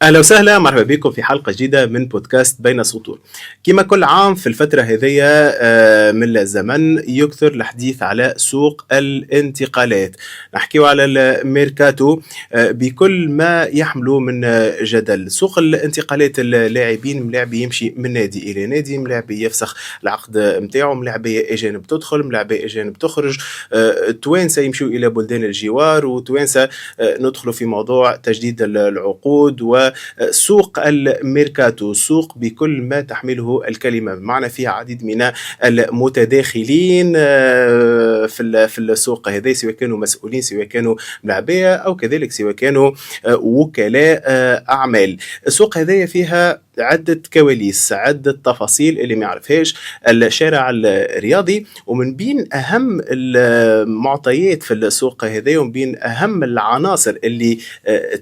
أهلا وسهلا، مرحبا بكم في حلقة جديدة من بودكاست بين السطور. كما كل عام في الفترة هذه من الزمن يكثر الحديث على سوق الانتقالات. نحكيو على الميركاتو بكل ما يحمله من جدل. سوق الانتقالات اللاعبين، ملاعبي يمشي من نادي إلى نادي، ملاعبي يفسخ العقد متاعه، ملاعبية أجانب تدخل، ملاعبية أجانب تخرج، توانسة يمشوا إلى بلدان الجوار، وتوانسة ندخلوا في موضوع تجديد العقود. وسوق الميركاتو سوق بكل ما تحمله الكلمة، بمعنى فيها عديد من المتداخلين في السوق هذا، سواء كانوا مسؤولين، سواء كانوا ملاعبية، أو كذلك سواء كانوا وكلاء أعمال. السوق هذا فيها عدة كواليس، عدة تفاصيل اللي ما يعرفهاش الشارع الرياضي. ومن بين أهم المعطيات في السوق هذا، ومن بين أهم العناصر اللي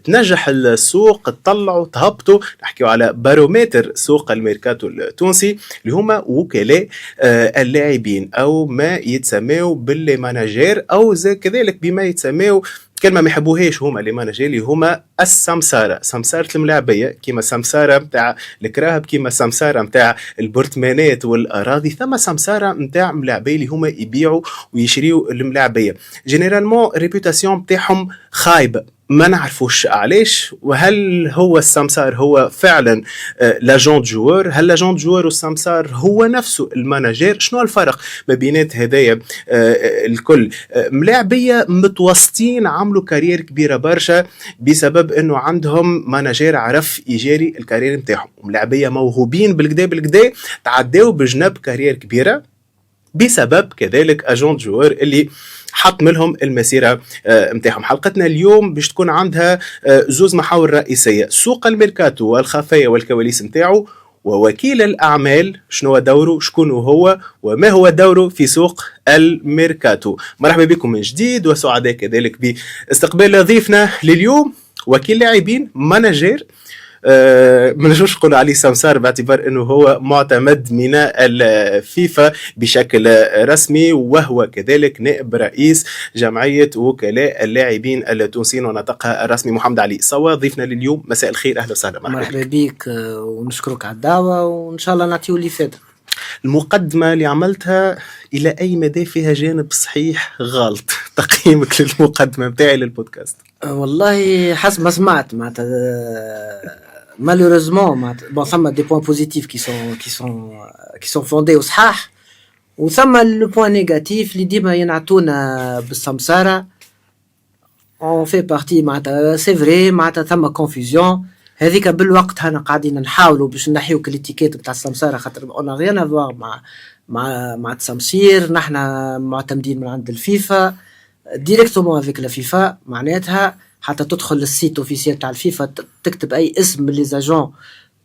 تنجح السوق تطلعوا تهبطوا، نحكيو على بارومتر سوق الميركاتو التونسي اللي هما وكلاء اللاعبين، أو ما يتسموا بالماناجير، أو كذلك بما يتسموا كلمة ما يحبوهاش هما اللي ماناجير، اللي هما السمسارة، سمسارة الملاعبية، كيما سمسارة متاع الكراهب، كيما سمسارة متاع البرتمانات والأراضي، ثم سمسارة متاع ملاعبية اللي هما يبيعوا ويشريوا الملاعبية. جينيرالمون ريبوتاسيون متاعهم خايبة، ما نعرفوش علاش. وهل هو السمسار هو فعلا لاجون جوار؟ هل لاجون جوار والسمسار هو نفسه الماناجير؟ شنو الفرق ما بينات هدايا الكل؟ ملاعبية متوسطين عملوا كارير كبيرة برشا بسبب انه عندهم ماناجير عرف يجاري الكارير متاعهم. ملاعبية موهوبين بالكدا تعداو بجنب كارير كبيرة بسبب كذلك اجون جوار اللي حط منهم المسيرة متاعهم. حلقتنا اليوم باش تكون عندها زوز محاور رئيسية: سوق الميركاتو والخفايا والكواليس متاعه، ووكيل الأعمال شنو دوره، شكون هو، وما هو دوره في سوق الميركاتو. مرحبا بكم من جديد، وسعداء كذلك باستقبال ضيفنا لليوم، وكيل لاعبين، ماناجير، ما نجمش نقول عليه سمسار باعتبار انه هو معتمد من الفيفا بشكل رسمي، وهو كذلك نائب رئيس جمعية وكلاء اللاعبين التونسيين ونطقها الرسمي. محمد علي صوا ضيفنا لليوم، مساء الخير، اهلا وسهلا. مرحبا بك ونشكرك على الدعوة، وان شاء الله نعطيو اللي فاتك. المقدمة اللي عملتها إلى أي مدى فيها جانب صحيح غلط؟ تقييمك للمقدمة بتاعي للبودكاست؟ والله حسب ما سمعت معناتها malheureusement bon ثم des points positifs qui sont fondés وصحاح، وثم le point négatif اللي ديما ينعطونا بالسمسارة. on fait partie معناتها c'est vrai معناتها ثم confusion هذيك بالوقت. هنا قاعدين نحاولوا باش نحيو الاتيكيت بتاع السمسارة، خاطر on a rien à voir مع التسمسير. نحن معتمدين من عند الفيفا directement avec la FIFA، معناتها حتى تدخل للسيت اوفيسيال تاع الفيفا تكتب اي اسم من لي زاجون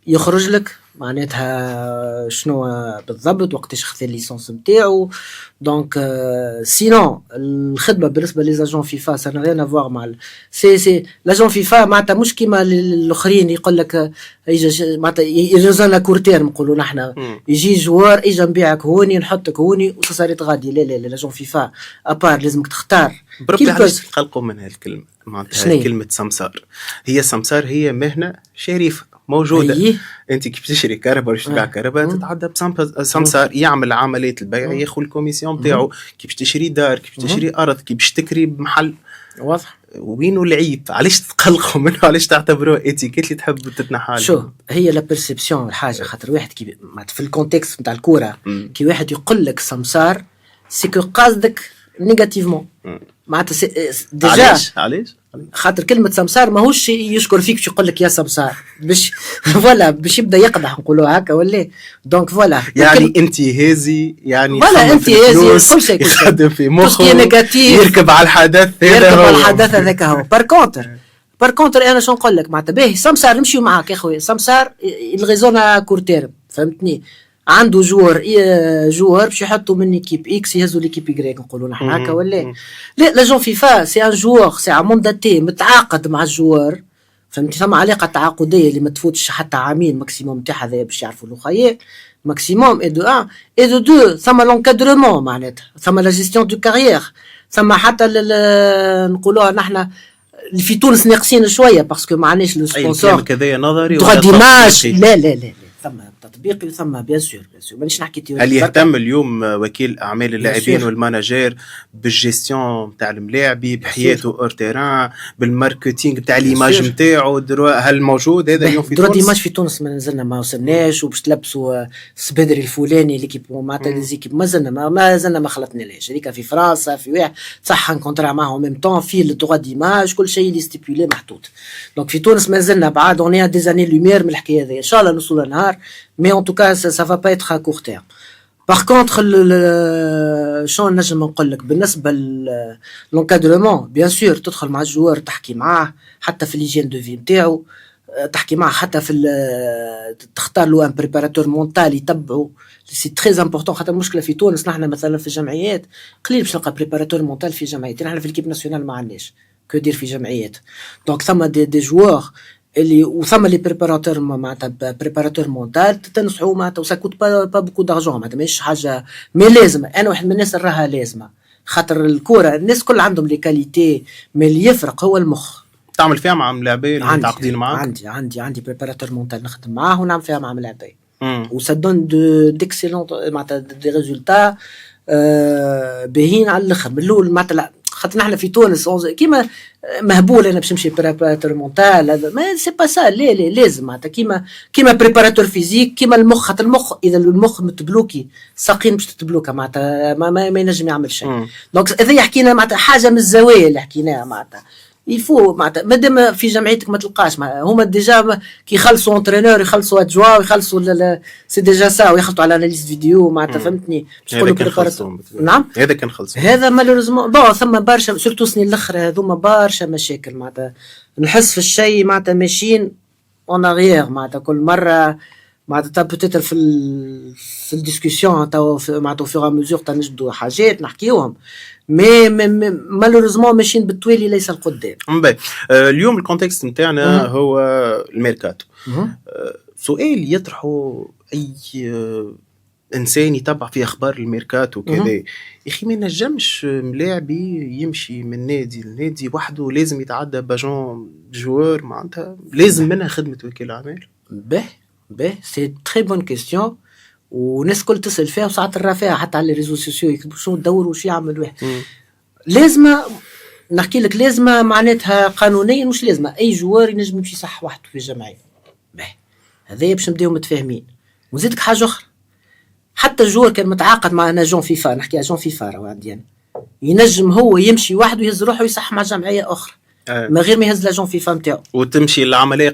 يخرج لك معناتها شنو بالضبط وقتاش خذ الليسونس نتاعو. دونك سينون الخدمه بالنسبه لي زاجون فيفا سا نغير نافوار مع سي لاجون فيفا معناتها مش كيما الاخرين يقول لك يجي معناتها يجوزنا كورتير نقولوا نحن يجي جوار اجا نبيعك هوني نحطك هوني وصارت غادي. لا لا لاجون فيفا ابار لازمك تختار. بربي علاش تقلقوا من هالكلمه؟ معناتها كلمه سمسار، هي سمسار هي مهنه شريفه موجودة. انت كيف تشتري كهرباء ولا تبيع كهرباء تتعدى بسمسار يعمل عملية البيع، ياخذ الكوميسيون بتاعه. كيف تشتري دار، كيف تشتري أرض، كيف تكري بمحل، واضح. وينو العيب؟ علاش تقلقوا منه؟ علاش تعتبروه اتيكيت اللي تحب تتنحى؟ شو هي لا بيرسيبسيون الحاجة؟ خاطر واحد كي في الكونتكست نتاع الكورة كي واحد يقول لك سمسار سيكو قصدك نيجاتيفمون معناتها ديجا. علاش؟ خاطر كلمة سمسار ماهوش يشكر فيك باش يقول لك يا سمسار باش فوالا باش يبدا يقدح نقولوا هكا ولا. دونك فوالا يعني انت هازي، يعني فوالا انت هازي كل شيء يخدم في مخه، يركب على الحدث هذاك هو. بار كونتر انا شو نقول لك معناتها باهي سمسار نمشيو معاك يا خويا. سمسار الغيزونا كورتير فهمتني، عنده جوار باش يحطوا من ايكيب اكس يهزوا ليكيب يغريك نقولوا نحن هكا ولا لا. لاجون فيفا سي ان جوار سي عمونداتي متعاقد مع الجوار، فهمتي؟ ثم علاقه تعاقديه اللي ما تفوتش حتى عامين ماكسيموم تاعها هذا باش يعرفوا الاخويا ماكسيموم. اي دو ان اي دو دو ثم لونكادرمون معناتها ثم لا جيستيون دو كارير ثم حتى نقولوها نحن اللي في تونس ناقصين شويه باسكو ما عندناش لو سبونسور كذا نظري دغا ديماج. لا لا لا ثم تطبيقي وثم بيان سور مانيش نحكي تيوري. هل يهتم اليوم وكيل اعمال اللاعبين والماناجير بالجيستيون تاع الملاعبي بحياته اور تيران بالماركتينغ تاع ليماج نتاعو؟ هل موجود هذا اليوم في تونس؟ درا ديماج في تونس ما نزلنا ما وصلناش وباش تلبسوا السبدري الفلاني ليكيب معناتها ليزيكيب ما زلنا ما خلطناش. هذيك في فرنسا في واحد صح نكونترا معاهم ميم طون في الدروا ديماج كل شيء اللي ستيبولي محطوط. دونك في تونس ما زلنا بعاد اوني دي زاني لومير من الحكايه هذه. ان شاء الله نوصلوا لنهار مي ان تو كا ça va pas être à court terme. Par contre شو نجم نقول لك بالنسبه للانكادرمون بيان سور تدخل مع الجوار تحكي معاه حتى في ليجين دو في نتاعو، تحكي معاه حتى في تختار له ان بريباراتور مونتال يتبعه سي تري امبورطون. خاطر المشكله في تونس نحن مثلا في الجمعيات قليل باش نلقى بريباراتور مونتال في جمعيات. نحن في الكيب ناسيونال ما عندناش كو دير في جمعيات. دونك ثم دي جوار اللي وثم لي بريباراتور معناتها بريباراتور مونتال تنصحوا معناتها وسا كوت با بوكو دارجون معناتها ماهيش حاجه مي لازم. انا واحد من الناس راها لازمه خاطر الكوره الناس كل عندهم لي كاليتي مي اللي يفرق هو المخ. تعمل فيها مع ملاعبين متعاقدين معاك؟ عندي بريباراتور مونتال نخدم معاه ونعمل فيها مع ملاعبين وسا دون ديكسيلون معناتها دي ريزولتا باهين على الاخر. من الاول معناتها خاطر نحن في تونس كيما مهبول انا باش نمشي بريباراتور مونتال هذا ما سي با سا. لا لازم معناتها كيما بريباراتور فيزيك كيما المخ. خاطر المخ اذا المخ متبلوكي ساقين باش تتبلوكا معناتها ما ينجم يعمل شيء. دونك اذا حكينا معناتها حاجه من الزوايا اللي حكيناها معناتها يفو معناتها مادام في جمعيتك ما تلقاش هما ديجا كي يخلصوا انترينور يخلصوا ادجوا ويخلصوا سي ديجا سا ويخلطوا على اناليز فيديو معناتها فهمتني باش تقول لك نعم هذا كان خلص. هذا مالوريزمون بون ثم برشا سورتو سنين الاخر هذوما برشا مشاكل معناتها نحس في الشيء معناتها ماشيين اون اغيير معناتها كل مره معناتها بوتيتر في الديسكسيون تاع معناتها فيغ ميزور تنجدوا حاجات نحكيوهم مي مالوريزمون ماشيين بالتوالي ليس القدام. اليوم الكونتكست نتاعنا هو الميركاتو. سؤال يطرحه اي انسان يتبع في اخبار الميركاتو كذا يا اخي ما نجمش ملاعبي يمشي من نادي لنادي وحده لازم يتعدى باجون جوار معناتها لازم منها خدمه وكيل اعمال؟ باهي سي تري بون كيستيون وناس كل تسال فيها وساعات نرى فيها حتى على الريزو سوسيو يكتبوا شنو ندوروا وش يعمل واحد. لازم نحكي لك لازم معناتها قانونيا مش لازم اي جوار ينجم يمشي صح وحده في الجمعيه. باهي هذايا باش نبداو متفاهمين. وزيدك حاجه اخرى حتى الجوار كان متعاقد مع ناجون فيفا نحكي اجون فيفا راهو عندي انا ينجم هو يمشي وحده يهز روحه ويصح مع جمعيه اخرى ما غير ما يهز لاجون فيفا نتاعو وتمشي العمليه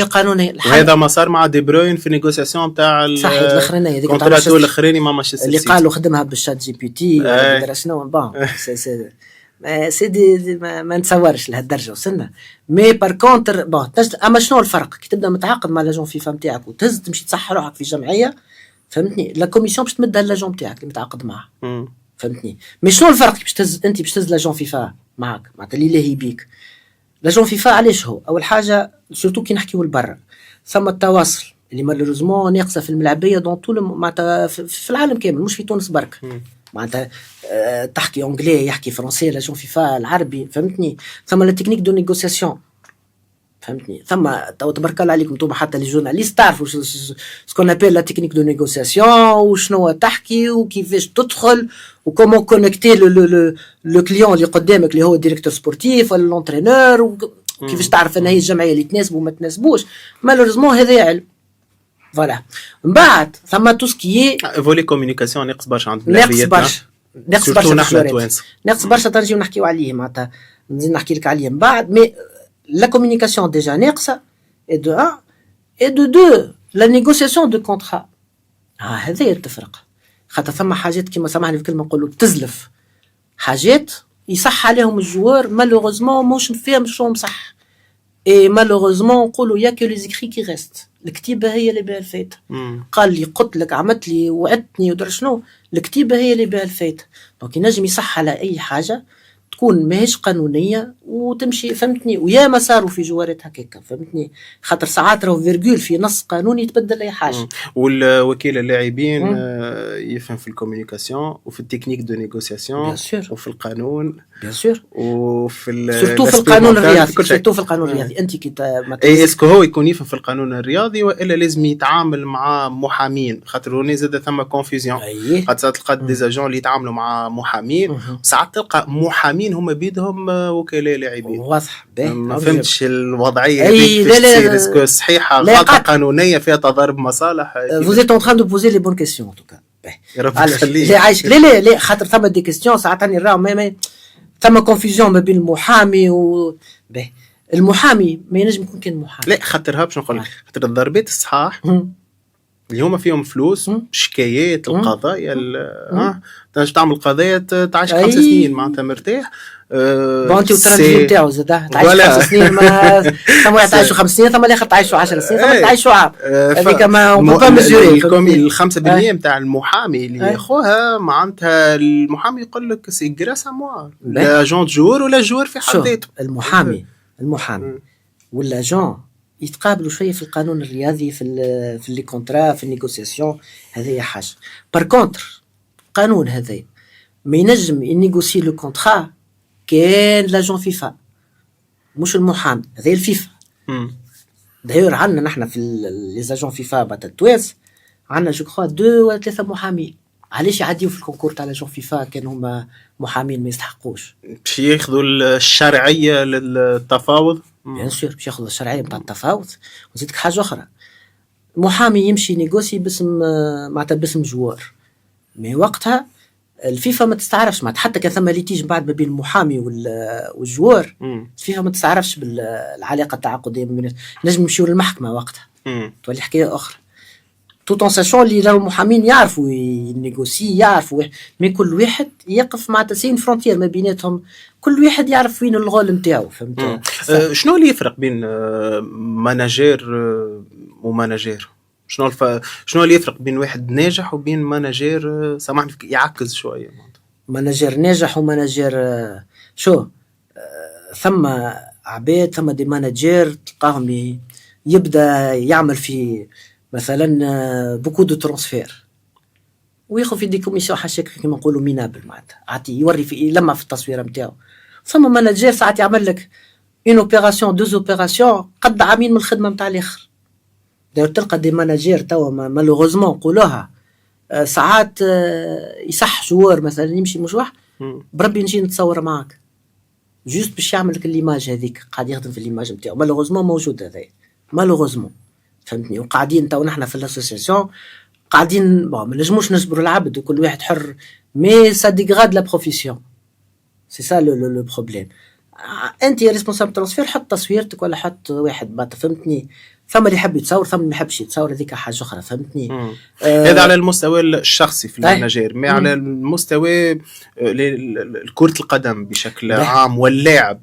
قانونيه وهذا ما صار مع دي بروين في النيغوسياسيون تاع صحيح الاخرانيه هذيك الكونتراتو الاخراني مع مانشستر اللي قالوا خدمها بالشات جي بي تي ولا شنو بون سيدي ما نتصورش لهالدرجه وصلنا. مي بار كونتر بون اما شنو الفرق كي تبدا متعاقد مع لاجون فيفا نتاعك وتهز تمشي تصح روحك في جمعيه فهمتني لا كوميسيون باش تمدها اللاجون نتاعك اللي متعاقد معاه فهمتني. مي شنو الفرق باش تهز انت باش تهز لاجون فيفا معك معناتها اللي لاهي بيك لاجون فيفا علاش هو اول حاجه سورتو كي نحكيو لبرا ثم التواصل اللي مالوريزمون ناقصه في الملاعبيه دون طول معناتها في العالم كامل مش في تونس برك معناتها تحكي انجلي يحكي فرنسي لاجون فيفا العربي فهمتني. ثم لا تكنيك دو نيغوسياسيون فهمتني. ثم تبارك الله عليكم انتم حتى لي جورناليست تعرفوا سكون ابيل لا تكنيك دو نيغوسياسيون وشنو تحكي وكيفاش تدخل وكومون كونيكتي لو كليون اللي قدامك اللي هو الديريكتور سبورتيف ولا لونترينور وكيفاش تعرف ان هي الجمعيه اللي تناسبه وما تناسبوش. مالوريزمون هذا علم فوالا. من بعد ثم تو سكي فولي كومونيكاسيون ناقص برشا عند بلادياتنا ناقص برشا ناقص برشا ترجيو نحكيو عليه معناتها نزيد نحكي لك عليه من بعد. مي la communication déjà ناقصة et de 1 et de 2 la négociation de contrat هذا تفرق خاطر ثم حاجات كيما سامحني في كلمة نقولوا تزلف حاجات يصح عليهم الجوار مالوغوزمون موش فيهم شو مصح et malheureusement نقولوا يا que les écrits qui restent الكتيبة هي اللي بها الفايدة. قال لي قلت لك عملت لي وعدتني ودر شنو الكتيبة هي اللي بها الفايدة. دونك ينجم يصح على أي حاجة تكون ماهيش قانونيه وتمشي، فهمتني؟ ويا ما صاروا في جوارات هكاك، فهمتني؟ خاطر ساعات راهو فيرجول في نص قانوني يتبدل اي حاجه. والوكيل اللاعبين يفهم في الكوميونيكاسيون وفي التكنيك دو نيغوسياسيون وفي القانون بيان سور، وفي سورتو في القانون الرياضي، سورتو في القانون الرياضي. انت كي اي اسكو هو يكون يفهم في القانون الرياضي والا لازم يتعامل مع محامين؟ خاطر هوني زاد ثم كونفيزيون، خاطر ساعات تلقى ديزاجون اللي يتعاملوا مع محامين، ساعات تلقى محامين هما بيدهم وكلاء لاعبين. واضح، ما فهمتش الوضعيه هذيك كيفاش تصير، اسكو صحيحه غلطه قانونيه فيها تضارب مصالح؟ vous êtes en train de poser les bonnes questions en tout cas. يا رب يخليك. لا عايش، لا خاطر ثم دي كيستيون ساعات راني نراو ما ثم كونفيزيون ما بين المحامي المحامي ما ينجم يكون كان محامي. لا خاطرها باش نقول لك، خاطر الضربات الصحاح اللي هما فيهم فلوس، شكايات، القضايا تنجم تعمل قضايا تعيش 5 سنين معناتها مرتاح. انت والترجي نتاعو زاد تعيش 5 سنين، ما ثم واحد تعيشوا 5 سنين، ثم الاخر تعيشوا 10 سنين، ثم تعيشوا عام. هذيك ما با ميزوري ال 5% نتاع المحامي اللي ياخوها، معناتها المحامي يقول لك سي غراس ا موا لا جون جور ولا جور في حد ذاته. المحامي ولا جون يتقابلوا شويه في القانون الرياضي، في لي كونترا، في النيغوسياسيون، هذه حاجه. بار كونتر القانون هذا ما ينجم ينيغوسي لو كونترا كان لاجون فيفا، مش المحامي، هذا الفيفا. داير عندنا نحن في لي زاجون فيفا بتاع التوانس عندنا جو كخوا 2 ولا 3 محامين. علاش يعديوا في الكونكور تاع لاجون فيفا كان هما محامين ما يستحقوش؟ باش ياخذوا الشرعيه للتفاوض. بيان سور باش ياخذوا الشرعيه نتاع التفاوض. وزيدك حاجه اخرى، محامي يمشي نيغوسي باسم معناتها باسم جوار، مي وقتها الفيفا ما تستعرفش، معناتها حتى كان ثم ليتيج بعد ما بين المحامي والجوار، الفيفا ما تستعرفش بالعلاقه التعاقديه، نجم يمشيو للمحكمه وقتها، تولي حكايه اخرى. توت ان ساشون اللي راهو المحامين يعرفوا ينيغوسي، يعرفوا، مي كل واحد يقف مع تسين فرونتير ما بيناتهم، كل واحد يعرف وين الغول نتاعو، فهمت؟ شنو اللي يفرق بين ماناجير وماناجير؟ شنو اللي يفرق بين واحد ناجح وبين ماناجير سامحني يعكز شويه؟ ماناجير ناجح وماناجير ثم عباد، ثم دي ماناجير تلقاهم يبدا يعمل في مثلا بوكو دو ترانسفير وياخذ في دي كوميسيون حاشاك كيما نقولوا مينابل، معناتها عطي يوري في لما في التصويره نتاعو. ثم ماناجير ساعات يعمل لك اون اوبيراسيون 2 اوبيراسيون قد عامين من الخدمه نتاع الاخر. داير تلقى دي ماناجير توا مالوغوزمون نقولوها ساعات يصح جوار مثلا يمشي مش واحد بربي نجي نتصور معاك جوست باش يعمل لك ليماج هذيك، قاعد يخدم في ليماج نتاعو. مالوغوزمون موجود هذا، مالوغوزمون، فهمتني؟ وقاعدين تو نحن في الاسوسياسيون قاعدين ما نجموش نجبروا العبد وكل واحد حر، مي سا ديغراد لا بروفيسيون، سي سا لو بروبليم. انت ريسبونسابل ترانسفير، حط تصويرتك ولا حط واحد ما فهمتني، ثم اللي يحب يتصور ثم اللي ما يحبش يتصور، هذيك حاجه اخرى، فهمتني؟ هذا على المستوى الشخصي في المانجير، ما على المستوى كرة القدم بشكل عام واللاعب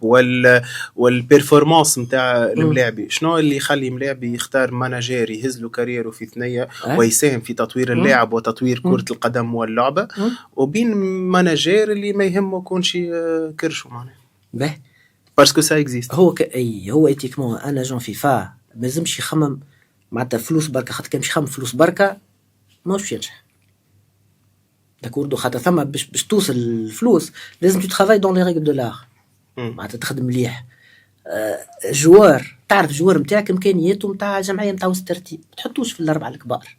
والبيرفورمانس نتاع الملاعبي. شنو اللي يخلي ملاعبي يختار مانجير يهز له كاريره في ثنيه ويساهم في تطوير اللاعب وتطوير كرة القدم واللعبه، وبين مانجير اللي ما يهمه يكونش كرشو معناها باسكو سا اكزيست؟ هو ايتيكمون انا جون فيفا ما لازمش يخمم معناتها فلوس بركه، خاطر كان باش يخمم فلوس بركه ماهوش ينجح. داكوردو، خاطر ثم باش توصل الفلوس لازم تتخافاي دون لي ريغل دو لار، معناتها تخدم مليح. جوار تعرف جوار نتاعك امكانياته نتاع جمعيه نتاع وسط الترتيب، ما تحطوش في الاربعه الكبار،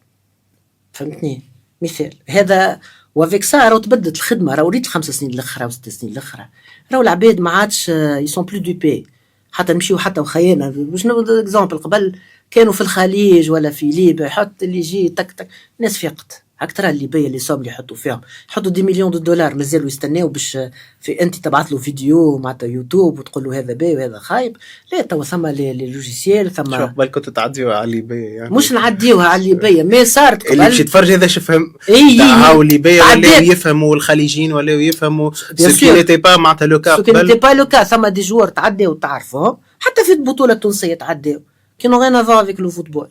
فهمتني؟ مثال هذا وافيك سا راهو تبدلت الخدمه، راهو ريت 5 سنين الاخرى و6 سنين الاخرى، راهو العباد ما عادش يسون بلو دو بي، حتى نمشيو حتى وخيانا باش ناخذ اكزامبل، قبل كانوا في الخليج ولا في ليبيا يحط اللي يجي تك تك الناس فيقت هكترا الليبيه اللي صوب اللي يحطوا فيهم، يحطوا 10 مليون دولار مازالوا يستناو باش في انت تبعث له فيديو معناتها يوتيوب وتقول له هذا باهي وهذا خايب. لا توا ثم لي لوجيسيال ثم شوف بالك كنتوا تعديوها على الليبيه يعني مش نعديوها على الليبيه، ما صارت قبل اللي باش يتفرج هذا يفهم تاعو الليبيه ولا يفهموا الخليجيين ولا يفهموا سكي نيتي با معناتها لو كا، سكي نيتي با لو كا. ثم دي جوار تعداو تعرفهم حتى في البطوله التونسيه تعداو كي نو غين افون افيك لو فوتبول،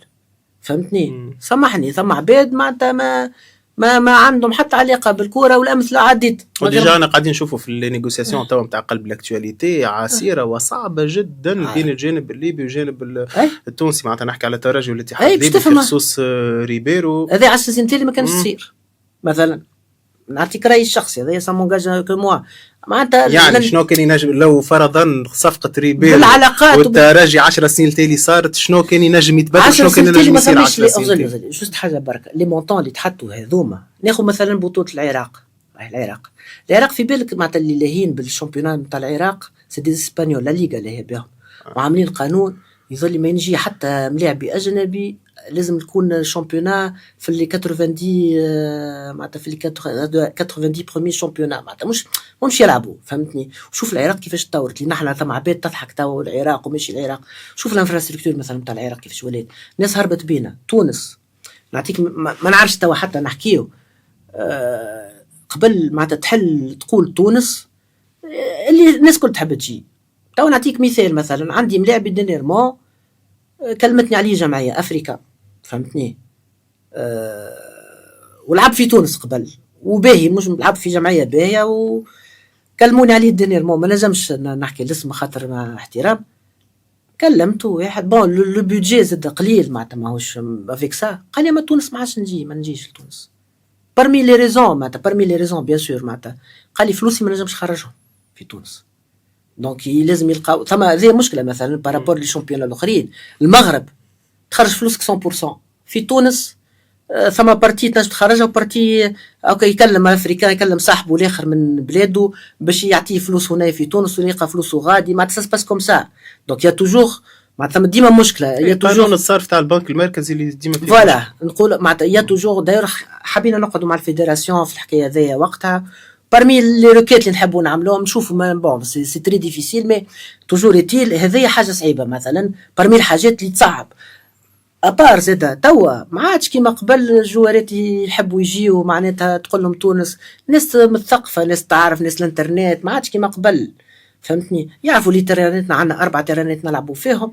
فهمتني؟ سامحني ثم عباد معناتها ما عندهم حتى علاقه بالكوره والامثله عديد. وديجا انا قاعدين نشوفوا في النيغوسياسيون توا نتاع قلب الاكtualité عسيره وصعبه جدا بين الجانب الليبي والجانب التونسي. معناتها نحكي على تراجع الاتحاد الليبي في خصوص ريبيرو. هذه 10 سنين اللي ما كانش تصير مثلا. نعطيك رايي الشخصي هذا سامونجاج كو موا معناتها يعني شنو كان ينجم لو فرضا صفقه ريبيرو بالعلاقات والتراجع 10 سنين التالي صارت شنو كان ينجم يتبدل شنو كان ينجم يصير 10 سنين جوست حاجه بركه لي مونطون اللي تحطوا هذوما. ناخذ مثلا بطوله العراق في بالك معناتها اللي لاهين بالشامبيونات نتاع العراق سي دي اسبانيول لا ليغا اللي هي بهم وعاملين قانون يظل ما ينجي حتى ملاعب اجنبي لازم تكون شامبيونا في اللي 90 معناتها في اللي 90 برومي شامبيونا معناتها مش يلعبوا فهمتني. وشوف العراق كيفاش تطورت اللي نحن ثم عباد تضحك تو العراق وماشي العراق. شوف الانفراستركتور مثلا نتاع العراق كيفاش ولات ناس هربت بينا. تونس نعطيك ما نعرفش توا حتى نحكيو قبل معناتها تحل تقول تونس اللي الناس كل تحب تجي. تو نعطيك مثال مثلا عندي ملاعب دينيرمون كلمتني عليه جمعيه افريكا فهمتني ولعب في تونس قبل وباهي مش لعب في جمعيه باهيه وكلموني عليه دينيرمون ما نجمش نحكي الاسم خاطر مع احترام. كلمته واحد بون لو بودجي زاد قليل معناتها ماهوش افيك سا قال لي ما تونس ما عادش ما نجيش لتونس برمي لي ريزون بيان سور معناتها قال لي فلوسي ما نجمش نخرجهم في تونس دونك لازم يلقاو ثم هذه مشكله مثلا بارابور لي شامبيون الاخرين. المغرب تخرج فلوسك 100% في تونس ثم بارتي تنجم تخرجها وبارتي اوكي يكلم افريكان يكلم صاحبه الاخر من بلاده باش يعطيه فلوس هنا في تونس ويلقى فلوسه غادي ما تسباس كوم سا دونك يا توجور معناتها ديما مشكله يا توجور الصرف تاع البنك المركزي اللي ديما فوالا نقول معناتها يا توجور داير حابين نقعدوا مع الفيدراسيون في الحكايه هذيا وقتها parmi les requêtes اللي نحبوا نعملوهم نشوفوا ما بون سي تري ديفيسيل مي توجور ايتيل هذه حاجه صعيبه مثلا parmi الحاجات اللي تصعب ابار زاد توا ما عادش كيما قبل الجوارات يحبوا يجيو معناتها تقول لهم تونس ناس مثقفه ناس تعرف ناس الانترنت ما عادش كيما قبل فهمتني. يعرفوا لي ترانتنا عندنا 4 ترانات نلعبوا فيهم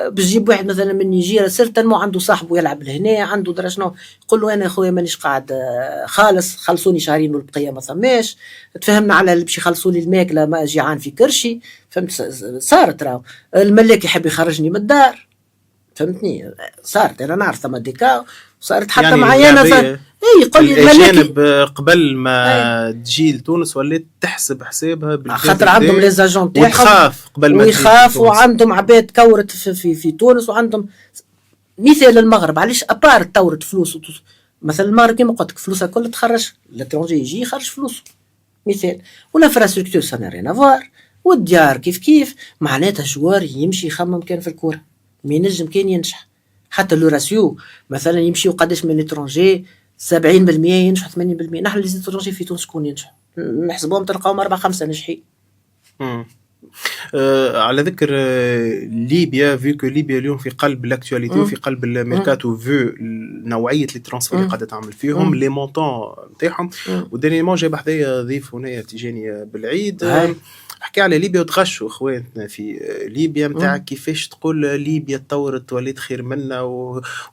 باش يجيب واحد مثلا من نيجيريا سيرتنمون عنده صاحبه يلعب لهنا عنده درا شنو يقول له انا خويا مانيش قاعد خالص خلصوني شهرين والبقيه ما ثماش تفهمنا على اللي باش يخلصوا لي الماكله ما جيعان في كرشي فهمت. صارت راهو الملاك يحب يخرجني من الدار فهمتني صارت انا نعرف ثم ديكا صارت حتى يعني معايا انا يقول لي الاجانب قبل ما تجي لتونس ولات تحسب حسابها خاطر عندهم لي زاجون تاعهم وتخاف قبل ما ويخاف وعندهم عباد كورت في تونس وعندهم مثال المغرب علاش ابار تورت فلوس مثلا المغرب كيما قلت لك فلوسها كلها تخرج لاترونجي يجي يخرج فلوسه مثال والانفراستركتور سان رين افوار والديار كيف معناتها جوار يمشي يخمم كان في الكوره ما ينجم كان ينجح حتى لو راسيو مثلا يمشيو قداش من لاترونجي 70% ينجحوا 80%. نحن اللي زيد في تونس شكون ينجح نحسبوهم تلقاهم 4-5 ناجحين. على ذكر ليبيا فيكو ليبيا اليوم في قلب الاكtualité وفي قلب الميركاتو فو نوعيه لي ترانسفير اللي قاعده تعمل فيهم لي مونطون نتاعهم. ودانيمون جايب حدايا ضيف هنا تيجاني بالعيد حكي على ليبيا وتغشوا اخواننا في ليبيا نتاع كيفاش تقول ليبيا تطورت وليت خير منا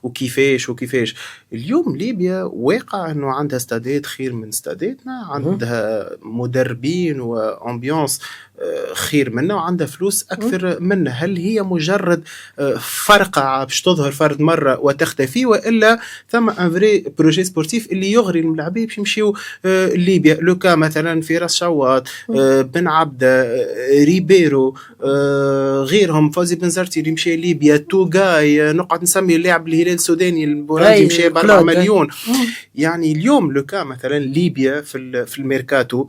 وكيفاش اليوم ليبيا واقع انه عندها استادات خير من استاداتنا عندها مدربين وامبيونس خير منا وعندها فلوس اكثر منا. هل هي مجرد فرقه باش تظهر فرد مره وتختفي والا ثم ان فري بروجي سبورتيف اللي يغري الملاعبيه باش يمشيو ليبيا لوكا مثلا فراس شواط بن عبده ريبيرو غيرهم فوزي بن زرتي اللي مشى ليبيا توغاي نقعد نسمي اللاعب الهلال السوداني البولندي مشى ب 4 مليون. يعني اليوم لوكا مثلا ليبيا في الميركاتو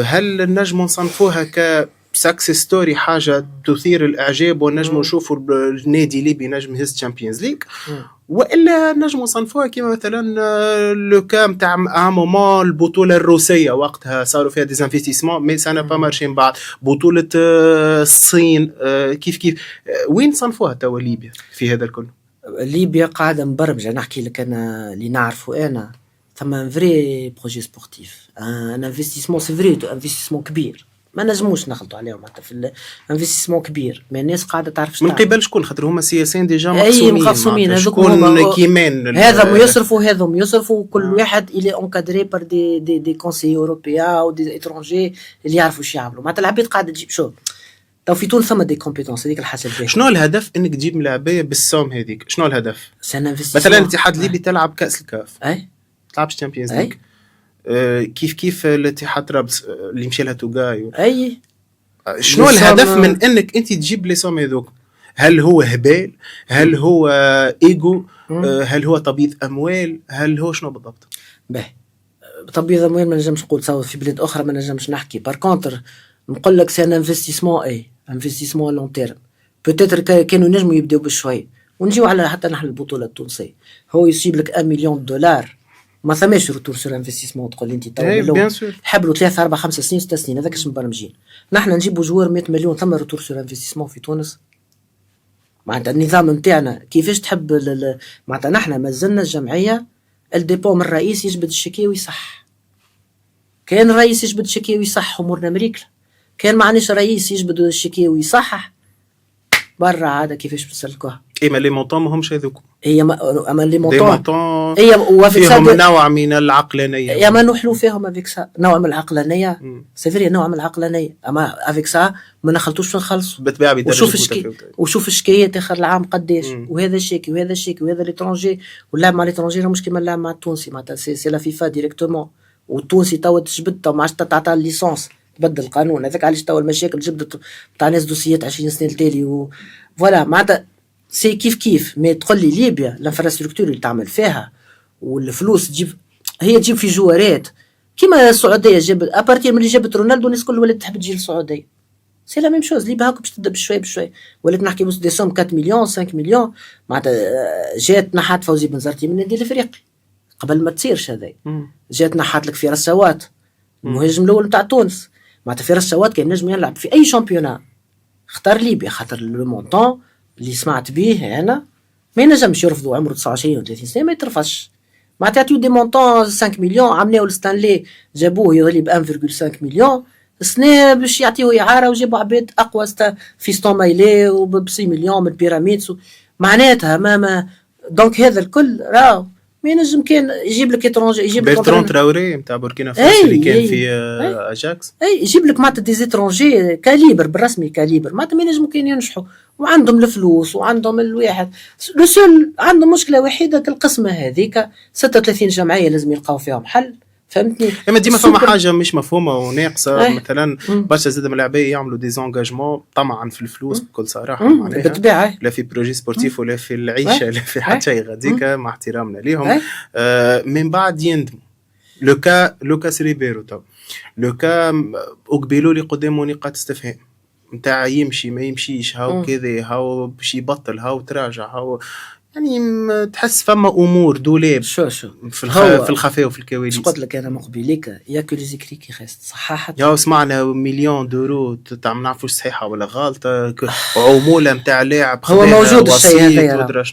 هل نجم نصنفوها ك سكسس ستوري حاجه تثير الاعجاب ونجم نشوفوا النادي الليبي نجم يهز تشامبيونز ليج والا نجم نصنفوها كيما مثلا لو كام تاع مومون البطوله الروسيه وقتها صاروا فيها ديزانفيستيسمون مي سانا با مارشي من بعد بطوله الصين كيف وين صنفوها توا ليبيا في هذا الكل؟ ليبيا قاعده مبرمجه نحكي لك انا اللي نعرفه انا ثم فري بروجي سبورتيف ان انفستيسمون سي فري انفستيسمون كبير ما نجموش نخلطوا عليهم حتى في الانفستيسمون كبير، ما الناس قاعده تعرف من قبل شكون؟ خاطر هما سياسيين ديجا مقسومين هذوك شكون كيمان هذا يصرفوا هذم يصرفوا كل واحد الى انكادري بار دي كونسي اوروبيان او دي اترونجي اللي يعرفوا ايش يعملوا. معناتها العباد قاعده تجيب شو تو في تونس ثم دي كومبيتونس هذيك الحاجه الباهيه. شنو الهدف انك تجيب ملاعبيه بالسوم هذيك؟ شنو الهدف؟ مثلا الاتحاد الليبي تلعب كاس الكاف، تلعب الشامبيونز ليج، كيف الاتحاد طرابلس اللي مشى لها توغاي شنو الهدف من انك انت تجيب لي سوم هذوك؟ هل هو هبال؟ هل هو ايجو؟ هل هو تبييض اموال؟ هل هو شنو بالضبط؟ باهي تبييض اموال ما نجمش نقول تصور في بلاد اخرى ما نجمش نحكي. بار كونتر نقول لك سي ان انفستيسمون انفستيسمون لون تيرم بوتيتر كانوا نجموا يبداو بشوي ونجيو على حتى نحن البطوله التونسيه هو يجيب لك 1 مليون دولار ما ثماش روتور سور انفستيسمون تقول انت تو حبلوا 3 4 5 سنين 6 سنين هذاك اش مبرمجين. نحن نجيبوا جوار 100 مليون ثم روتور سور انفستيسمون في تونس. معناتها النظام نتاعنا كيفاش تحب معناتها نحن مازلنا الجمعيه الديبو من الرئيس يجبد الشكاوي صح. كان الرئيس يجبد الشكاوي صح امورنا مريكله. كان معناش رئيس يجبد الشكاوي صح برا عاده كيفاش بتسلكوها. اما لي مونطون ماهمش هذوك هي اما لي مونطون هي فيهم نوع من العقلانيه يا ما نحلو فيهم افيك سا نوع من العقلانيه سيفري نوع من العقلانيه اما افيك سا ما نخلطوش نخلصوا بالطبيعه وشوف الشكايات اخر العام قداش وهذا الشيكي وهذا الشيكي وهذا ليترونجي واللعب مع ليترونجي مش كيما اللعب مع التونسي معناتها سي لا فيفا ديريكتومون والتونسي توا تجبد ما عادش تعطى الليسونس تبدل القانون هذاك علاش توا المشاكل جبدت تاع ناس دوسيات 20 سنه التالي فوالا معناتها سي كيف ما تقول لي ليبيا الانفراستركتور اللي تعمل فيها والفلوس تجيب في جوارات كيما السعوديه جابت ابارتير من اللي جابت رونالدو الناس كل ولات تحب تجي للسعوديه. سي لا ميم شوز ليبيا هاكا باش تبدا بشوي ولات نحكي بس دي سوم 4 مليون 5 مليون معناتها جات نحات فوزي بن زرتي من النادي الافريقي قبل ما تصيرش هذا جات نحات لك في رسوات المهاجم الاول نتاع تونس معناتها في رسوات كان نجم يلعب في اي شامبيونا اختار ليبيا خاطر لو مونطون اللي سمعت به انا ما ينجمش يرفضوا عمره 29 و 30 سنه ما يترفضش معناتها تعطيو دي مونطون 5 مليون عملوا الستانلي جابوه يغلي ب 1.5 مليون السنه باش يعطيوه اعاره وجابوا عباد اقوى فيستون مايلي وب 6 مليون من البيراميدز معناتها ما دونك هذا الكل راهو ما ينجم كان يجيب لك اترونجي يجيب لك برترون تراوري نتاع بوركينا فاسو اللي كان في اجاكس يجيب لك معناتها دي اترونجي كاليبر بالرسمي كاليبر معناتها ما ينجموا كان ينجحوا وعندهم الفلوس وعندهم الواحد لسول عندهم مشكله وحيده القسمه هذيك 36 جمعيه لازم يلقاو فيهم حل فهمتني. اما ديما فما حاجه مش مفهومه وناقصه مثلا برشا زاد من اللاعبين يعملوا دي زونغاجمون طمعا في الفلوس بكل صراحه معناها بالطبيعه لا في بروجي سبورتيف ولا في العيشه لا في حتى شيء غاديك مع احترامنا ليهم من بعد يندموا لوكا سريبيرو تو لوكا اقبلوا لي قدامه نقاط استفهام نتاع يمشي ما يمشيش هاو كذا هاو باش يبطل هاو تراجع هاو يعني تحس فما امور دولاب شو في الخفاء وفي الكواليس. قلت لك انا مقبليك يا كل ذكري كي خاص صححت يا سمعنا مليون دورو تاع ما نعرفوش صحيحه ولا غلطه عموله نتاع لاعب هو موجود الشيء هذا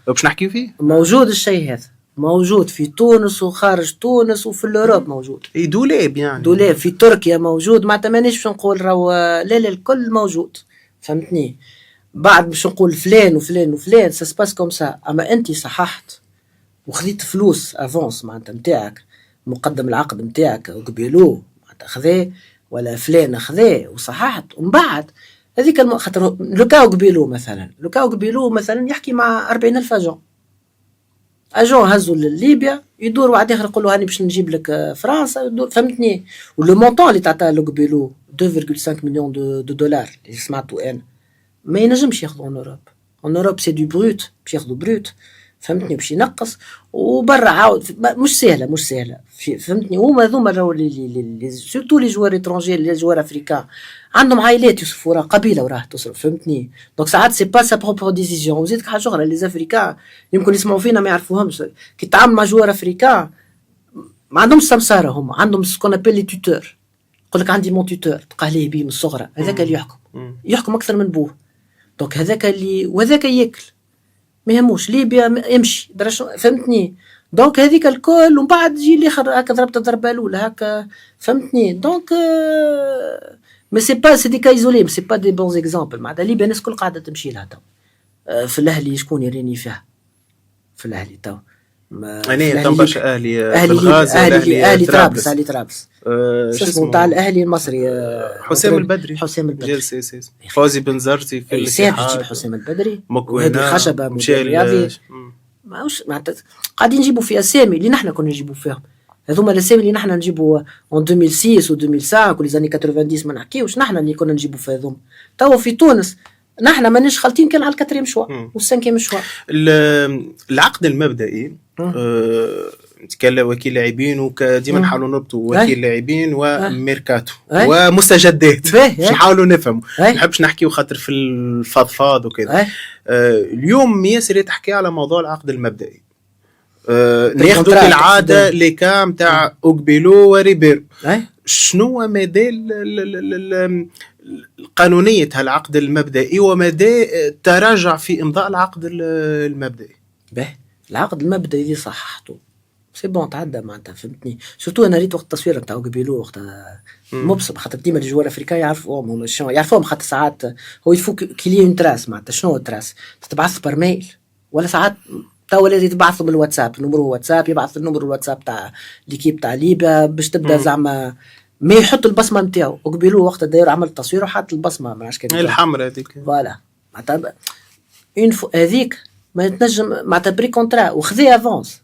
باش نحكيو فيه موجود الشيء هذا موجود في تونس وخارج تونس وفي الأوروب موجود دولاب يعني دولاب في تركيا موجود معناتها مانيش باش نقول راهو لا الكل موجود فهمتني بعد باش نقول فلان وفلان وفلان سا سباس كوم سا اما انت صححت وخذيت فلوس افونس معناتها نتاعك مقدم العقد نتاعك وقبلوه معناتها خذاه ولا فلان خذاه وصححت ومن بعد هذيك خاطر لوكاو قبيلوه مثلا يحكي مع 40,000 اجون هزوا لليبيا يدور واحد اخر يقول له هاني باش نجيب لك فرنسا يدور فهمتني ولو مونطون اللي تعطاه لو قبيلو 2.5 مليون دو دولار اللي سمعته انا ما ينجمش ياخذوا اون اوروب سي دو بروت باش ياخذوا بروت فهمتني باش ينقص وبرا عاود مش سهله فهمتني هما ذوما راهو لي سورتو لي جوار اترونجي لي جوار افريكان عندهم عائلات يصرفوا راه قبيله وراه تصرف فهمتني دونك ساعات سي با سا بروبر ديسيزيون وزيدك حاجه اخرى لي افريكان يمكن يسمعوا فينا ما يعرفوهمش كي تعامل مع جوار افريكان ما عندهمش سمساره هما عندهم سكون ابل لي توتور يقول لك عندي مون توتور تلقاه ليه بيه من الصغرى هذاك اللي يحكم اكثر من بوه دونك هذاك اللي وهذاك ياكل ما يهموش ليبيا يمشي فهمتني دونك هذيك الكل ومن بعد يجي الاخر هكا ضربت الضربه الاولى هكا فهمتني دونك مي سي با سي دي كا ايزولي سي با دي بون اكزامبل معناتها ليبيا الناس الكل قاعده تمشي لها تو. في الاهلي شكون يريني فيها في الاهلي تو انا تم برشا اهلي اهلي طرابلس اهلي طرابلس شو اسمه تاع الاهلي المصري حسام البدري فوزي بن زرتي في الاتحاد تجيب حسام البدري وهذه خشبه مدير رياضي ماهوش معناتها قاعدين نجيبوا في اسامي اللي نحن كنا نجيبوا فيهم هذوما الاسامي اللي نحن نجيبوا اون 2006 و 2005 ولي زاني 90 ما نحكيوش نحن اللي كنا نجيبوا في هذوما. توا في تونس نحن مانيش خالطين كان على الكاتريم شوا والسانكيم شوا. العقد المبدئي نتكلم وكيل لاعبين وديما نحاولوا نربطوا وكيل لاعبين وميركاتو ومستجدات باش نحاولوا نفهم ما نحبش نحكيو خاطر في الفضفاض وكذا. اليوم ياسر تحكي على موضوع العقد المبدئي ناخذوا كالعاده لي كام تاع اوغبيلو وريبيرو. شنو مدى قانونية هالعقد المبدئي ومدى التراجع في إمضاء العقد المبدئي؟ العقد المبدئي دي صححته سي بون تعدى معناتها فهمتني. سورتو انا ريت وقت التصوير نتاع اوغبيلو وقت مبسط خاطر ديما الجوار الافريقيا يعرفوهم شنو يعرفوهم خاطر ساعات هو يفو كلي اون تراس معناتها شنو تراس تتبعث بر ميل ولا ساعات توا لازم يتبعثوا بالواتساب نمرو واتساب يبعث النمر الواتساب تاع ليكيب تاع ليبيا باش تبدا زعما ما يحط البصمه نتاعو. وقبلوا وقت داير عمل تصوير وحط البصمه ما نعرفش كيف الحمراء هذيك فوالا معناتها هذيك ما تنجم معناتها بري كونترا وخذي افونس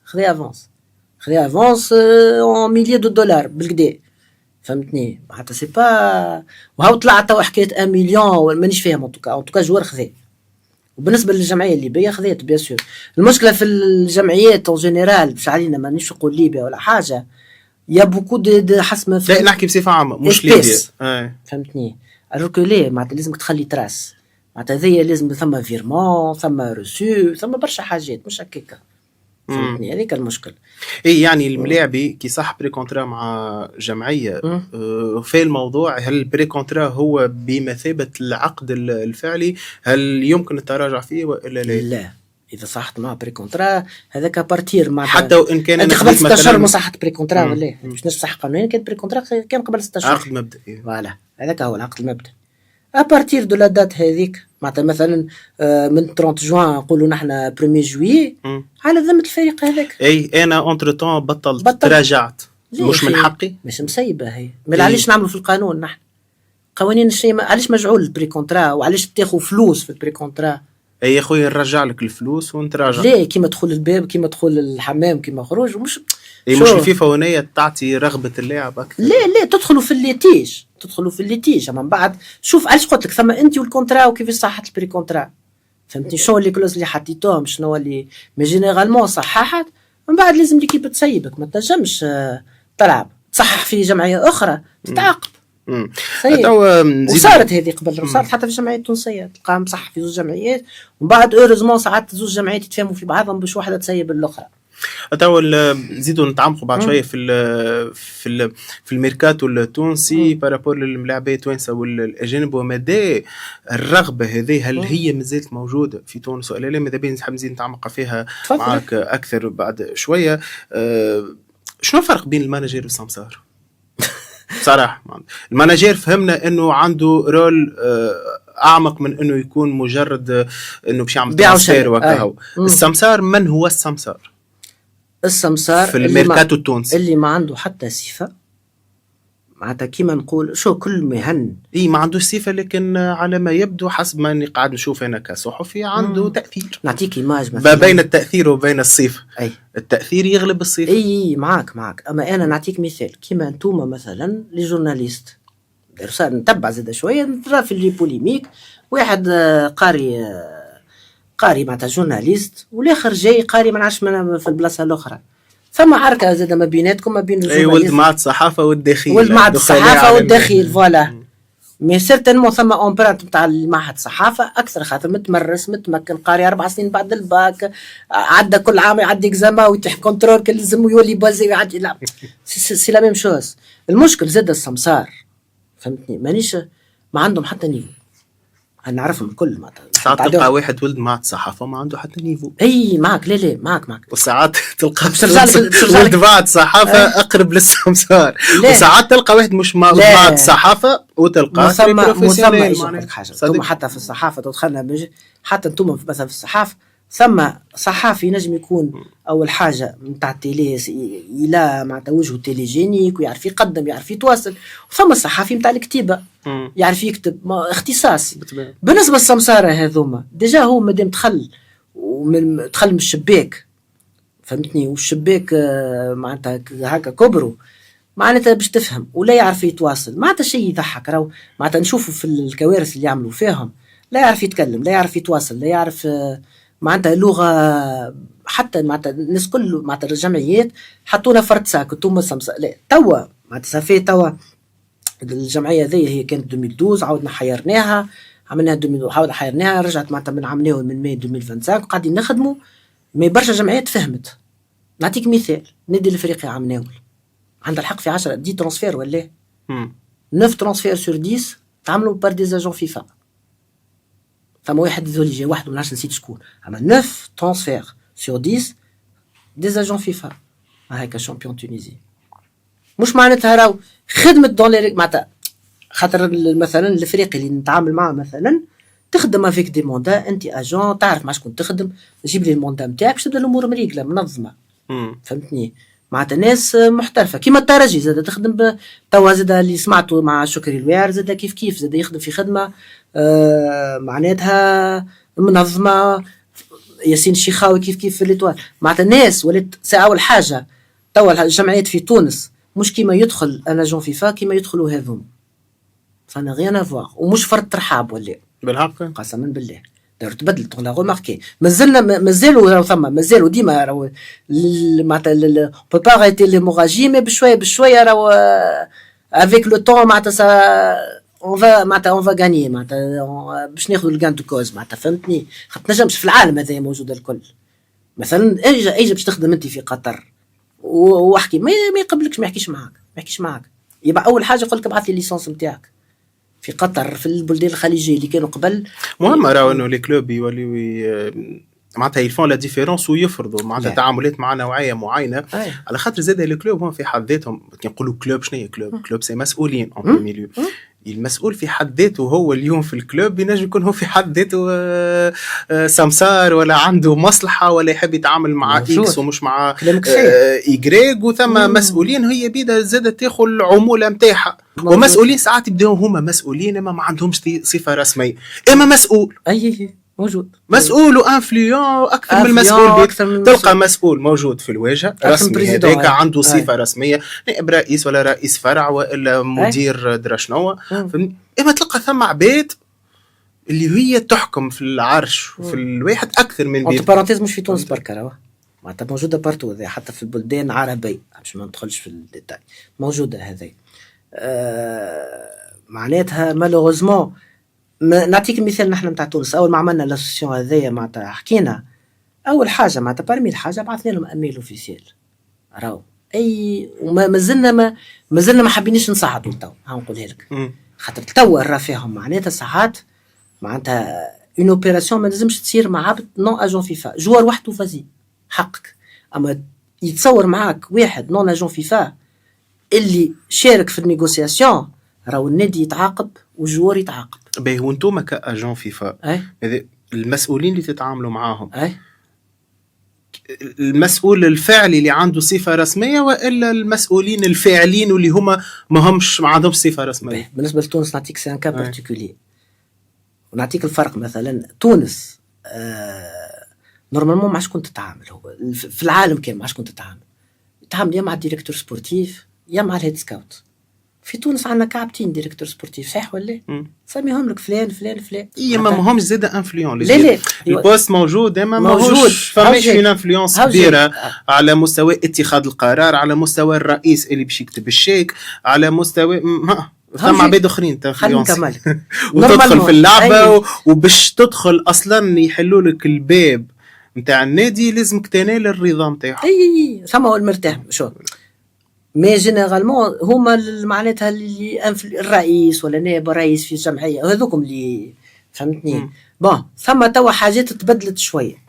اون مليار دو دولار بالكدا فهمتني معناتها سي با وهاو طلعت توا حكايه 1 مليون مانيش فاهم ان توكا جوار خذي. وبالنسبه للجمعيه الليبيه خذيت بيان سور. المشكله في الجمعيات اون جينيرال مش علينا مانيش نقول ليبيا ولا حاجه يا بوكو دو حسب ما لا نحكي بصفه عامه مش ليبيا فهمتني. الوغ ليه معناتها لازمك تخلي تراس معناتها هذيا لازم ثم فيرمون ثم روسو ثم برشا حاجات مش هكاكا فهمتني. هذيك المشكل. اي يعني الملاعبي كي صح بري كونترا مع جمعيه في الموضوع هل البري كونترا هو بمثابه العقد الفعلي هل يمكن التراجع فيه ولا لا؟ لا اذا صحت مع بري كونترا هذاك بارتير مع حتى وان كان انت قبل 6 اشهر ما صحت بري كونترا ولا مش نصح قانونيا كانت بري كونترا كان قبل 6 اشهر عقد مبدئي فوالا هذاك هو العقد المبدئي. ابارتير دو لا دات هذيك معناتها مثلا من 30 جوان نقولوا نحن 1 جويي على ذمه الفريق هذاك. اي انا اونتر طون بطلت تراجعت مش من حقي مش مسيبه هي ما علاش نعملوا في القانون نحن قوانين الشيء علاش مجعول البري كونترا وعلاش تاخذ فلوس في البري كونترا. اي يا خويا نرجع لك الفلوس ونتراجع ليه كيما تدخل الباب كيما تدخل الحمام كيما خروج مش مش الفيفا ونية تعطي رغبة اللاعب أكثر. لا تدخلوا في الليتيج من بعد شوف علاش قلت لك ثم انت والكونترا وكيف صحت البري كونترا فهمتني. شنو اللي كلوز اللي حطيتوهم شنو اللي ما جينيرالمون صححت من بعد لازم ليكيب تسيبك ما تنجمش تلعب تصحح في جمعية أخرى تتعاقب. وصارت هذه قبل صارت حتى في الجمعيات التونسية تلقاها مصحح في 2 جمعيات ومن بعد أوريزمون ساعات 2 جمعيات يتفاهموا في بعضهم باش واحدة تسيب الأخرى. تو نزيدوا نتعمقوا بعد شويه في الميركاتو التونسي بارابور للملاعبيه التوانسه والاجانب ومدى الرغبه هذه هل هي مازالت موجوده في تونس ولا لا؟ ماذا بين نزيد نتعمق فيها معك اكثر بعد شويه. شنو الفرق بين المانجير والسمسار؟ صراحه المانجير فهمنا انه عنده رول اعمق من انه يكون مجرد انه باش يعمل ترانسفير وكهو. السمسار من هو السمسار؟ السمسار في الميركاتو التونسي اللي ما عنده حتى صفه معناتها كيما نقول شو كل مهن ما عنده صفه لكن على ما يبدو حسب ما قاعد نشوف انا كصحفي عنده تاثير. نعطيك ايماج مثلا بين التاثير وبين الصفه. التاثير يغلب الصفه. معاك اما انا نعطيك مثال كيما انتوما مثلا لي جورناليست صار نتبع زاد شويه نترى في لي بوليميك واحد قاري معناتها جورناليست والاخر جاي قاري ما نعرفش في البلاصه الاخرى ثم عركه زاد ما بيناتكم ما بين الجورناليست. ولد مع الصحافه والدخيل فوالا مي سيرتينمون ثم امبرانت نتاع معهد الصحافه اكثر خاطر متمرس متمكن قاري 4 سنين بعد الباك عدى كل عام يعدي اكزاما ويتح كنترول كل لازم يولي بازي ويعدي لا سي لا ميم شوز. المشكل زاد السمسار فهمتني مانيش ما عندهم حتى نيفو انا نعرفهم الكل معناتها. ساعات تلقى واحد ولد مع الصحافه ما عنده حتى نيفو. اي معك لا معك وساعات تلقى بترجع ولد مع الصحافه اقرب للسمسار. وساعات تلقى واحد مش مع الصحافه وتلقى بروفيسيونيل. حاجه ثم حتى في الصحافه تدخلنا حتى انتم مثلا في الصحافه ثم صحافي نجم يكون اول حاجه نتاع التيلي الى معناتها وجهه تيليجينيك ويعرف يقدم يعرف يتواصل. ثم الصحافي نتاع الكتيبه يعرف يكتب اختصاصي. بالنسبه للسمساره هذوما ديجا هو مادام دخل من الشباك فهمتني والشباك معناتها هكا كبروا معناتها باش تفهم ولا يعرف يتواصل معناتها شيء يضحك. راهو معناتها نشوفوا في الكوارث اللي يعملوا فيهم لا يعرف يتكلم لا يعرف يتواصل لا يعرف معناتها لغه. حتى معناتها الناس كل معناتها الجمعيات حطونا فرد ساك انتم لا توا معناتها صافي توا الجمعيه هذه هي كانت 2012 عاودنا حيرناها عملناها 2012 عاودنا حيرناها رجعت معناتها من عملناها من ماي 2025 قاعدين نخدموا. ما برشا جمعيات فهمت. نعطيك مثال نادي الافريقي عام ناول عندها الحق في 10 ترانسفير ولا 9 ترانسفير سور 10 تعملوا بار دي زاجون فيفا. ثم واحد ذولي جا واحد ولا نسيت شكون عمل 9 ترانسفير سور 10 دي زاجون فيفا هكا شامبيون تونيزي. مش معناتها راهو خدمه دون معناتها خاطر مثلا الافريقي اللي نتعامل معاه مثلا تخدم افيك دي موندا انت اجون تعرف مع شكون تخدم تجيب لي الموندا نتاعك باش تبدا الامور مريقله منظمه. فهمتني معناتها ناس محترفه كيما الترجي زاد تخدم توا زاد اللي سمعته مع شكري الوير زاد كيف زاد يخدم في خدمه معناتها منظمه. ياسين الشيخاوي كيف في الاتوال معناتها الناس ولات اول حاجه توا الجمعيات في تونس مش كيما يدخل انا جون فيفا كيما يدخلوا هذوم فانا غيان افواغ ومش فرد ترحاب ولا بالحق قسما بالله دار تبدلت ولا غوماركي مازالوا ثم مازالوا ديما راهو معناتها بو با غيتي ليموراجي مي بشويه راهو افيك لو طون معناتها اون فا غاني معناتها باش ناخذوا الجان دو كوز معناتها فهمتني. خاطر نجمش في العالم هذا موجود الكل. مثلا اجا باش تخدم انت في قطر واحكي ما يقبلكش ما يحكيش معاك يبقى اول حاجه يقول لك ابعث لي الليسانس نتاعك في قطر في البلدان الخليجيه اللي كانوا قبل. مهم راهو انه لي كلوب يوليو معناتها يفون لا ديفيرونس ويفرضوا معناتها تعاملات مع نوعيه معينه على خاطر زاد لي كلوب هم في حد ذاتهم كي نقولوا كلوب شنو هي كلوب سي مسؤولين اون ميليو. المسؤول في حد ذاته هو اليوم في الكلوب ينجم يكون هو في حد ذاته سمسار ولا عنده مصلحه ولا يحب يتعامل مع اكس ومش مع ايغريك وثم مسؤولين هي بيدا زادت تاخذ العموله نتاعها. ومسؤولين ساعات يبداو هما مسؤولين اما ما عندهمش صفه رسميه اما مسؤول اي موجود مسؤول وانفليون اكثر من المسؤول. تلقى مسؤول موجود في الواجهه رسمي هذاك عنده صفه رسميه نائب رئيس ولا رئيس فرع ولا مدير درا شنو. اما تلقى ثم عباد اللي هي تحكم في العرش وفي الواحد اكثر من بيت. بارانتيز مش في تونس بركه معناتها موجوده بارتو حتى في البلدان العربيه باش ما ندخلش في الديتاي موجوده هذه. معناتها مالوغوزمون نعطيك مثال نحن نتاع تونس اول ما عملنا لاسوسيون هذيا معناتها حكينا اول حاجه معناتها برمي الحاجه بعثنا لهم ايميل اوفيسيال راهو اي وما مازلنا ما حابينش نصعدوا تو نقولها لك خاطر توا راه فيهم معناتها ساعات معناتها اون اوبيراسيون ما لازمش تصير مع عبد نون اجون فيفا جوار وحده فازي حقك. اما يتصور معاك واحد نون اجون فيفا اللي شارك في النيغوسياسيون راهو النادي يتعاقب والجوار يتعاقب. باهي وانتم كاجون فيفا المسؤولين اللي تتعاملوا معاهم المسؤول الفعلي اللي عنده صفه رسميه والا المسؤولين الفاعلين واللي هما ما همش ما عندهمش صفه رسميه؟ بالنسبه لتونس نعطيك سان كا بارتيكولي ونعطيك الفرق. مثلا تونس نورمالمون مع شكون تتعامل هو في العالم كامل مع شكون تتعامل يا مع الديريكتور سبورتيف يا مع الهيد سكاوت. في تونس عندنا كابتن ديريكتور سبورتيف صحيح ولا سميهم لك فلان اي ما ماهمش زاد انفلونس لا البوست موجود اما موجود فماش فين انفلونس كبيره على مستوى اتخاذ القرار على مستوى الرئيس اللي باش يكتب الشيك على مستوى ثم عباد اخرين تنفلونس وتدخل في اللعبه وباش تدخل اصلا يحلوا لك الباب نتاع النادي لازمك تنال الرضا نتاعهم. اي ثم هو المرتاح شو مي جينيرالمون هما معناتها اللي الرئيس ولا نائب الرئيس في الجمعيه هذوكم اللي فهمتني. بون ثم توا حاجات تبدلت شويه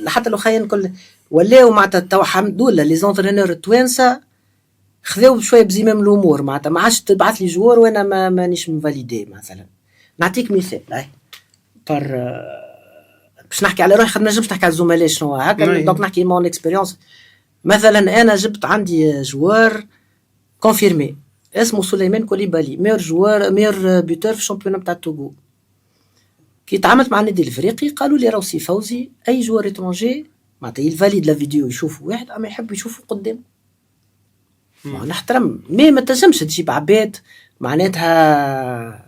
حتى لو خلينا نقول ولاو معناتها توا الحمد لله لي زونترينور التوانسه خذاو شويه بزمام الامور معناتها ما عادش تبعث لي جوار وانا مانيش مفاليدي مثلا. نعطيك مثال بار باش نحكي على روحي خاطر ما نجمش نحكي على الزملاء شنو هكا دونك نحكي مون اكسبيريونس. مثلا انا جبت عندي جوار كونفيرمي اسمه سليمان كوليبالي مير بيوتور في الشامبيون تاع توغو. كي تعاملت مع النادي الافريقي قالوا لي راهو سي فوزي اي جوار اترونجي معناتها يفاليد لا فيديو يشوفوا واحد اما يحب يشوفوا قدام. نحترم مي ما تنجمش تجيب عباد معناتها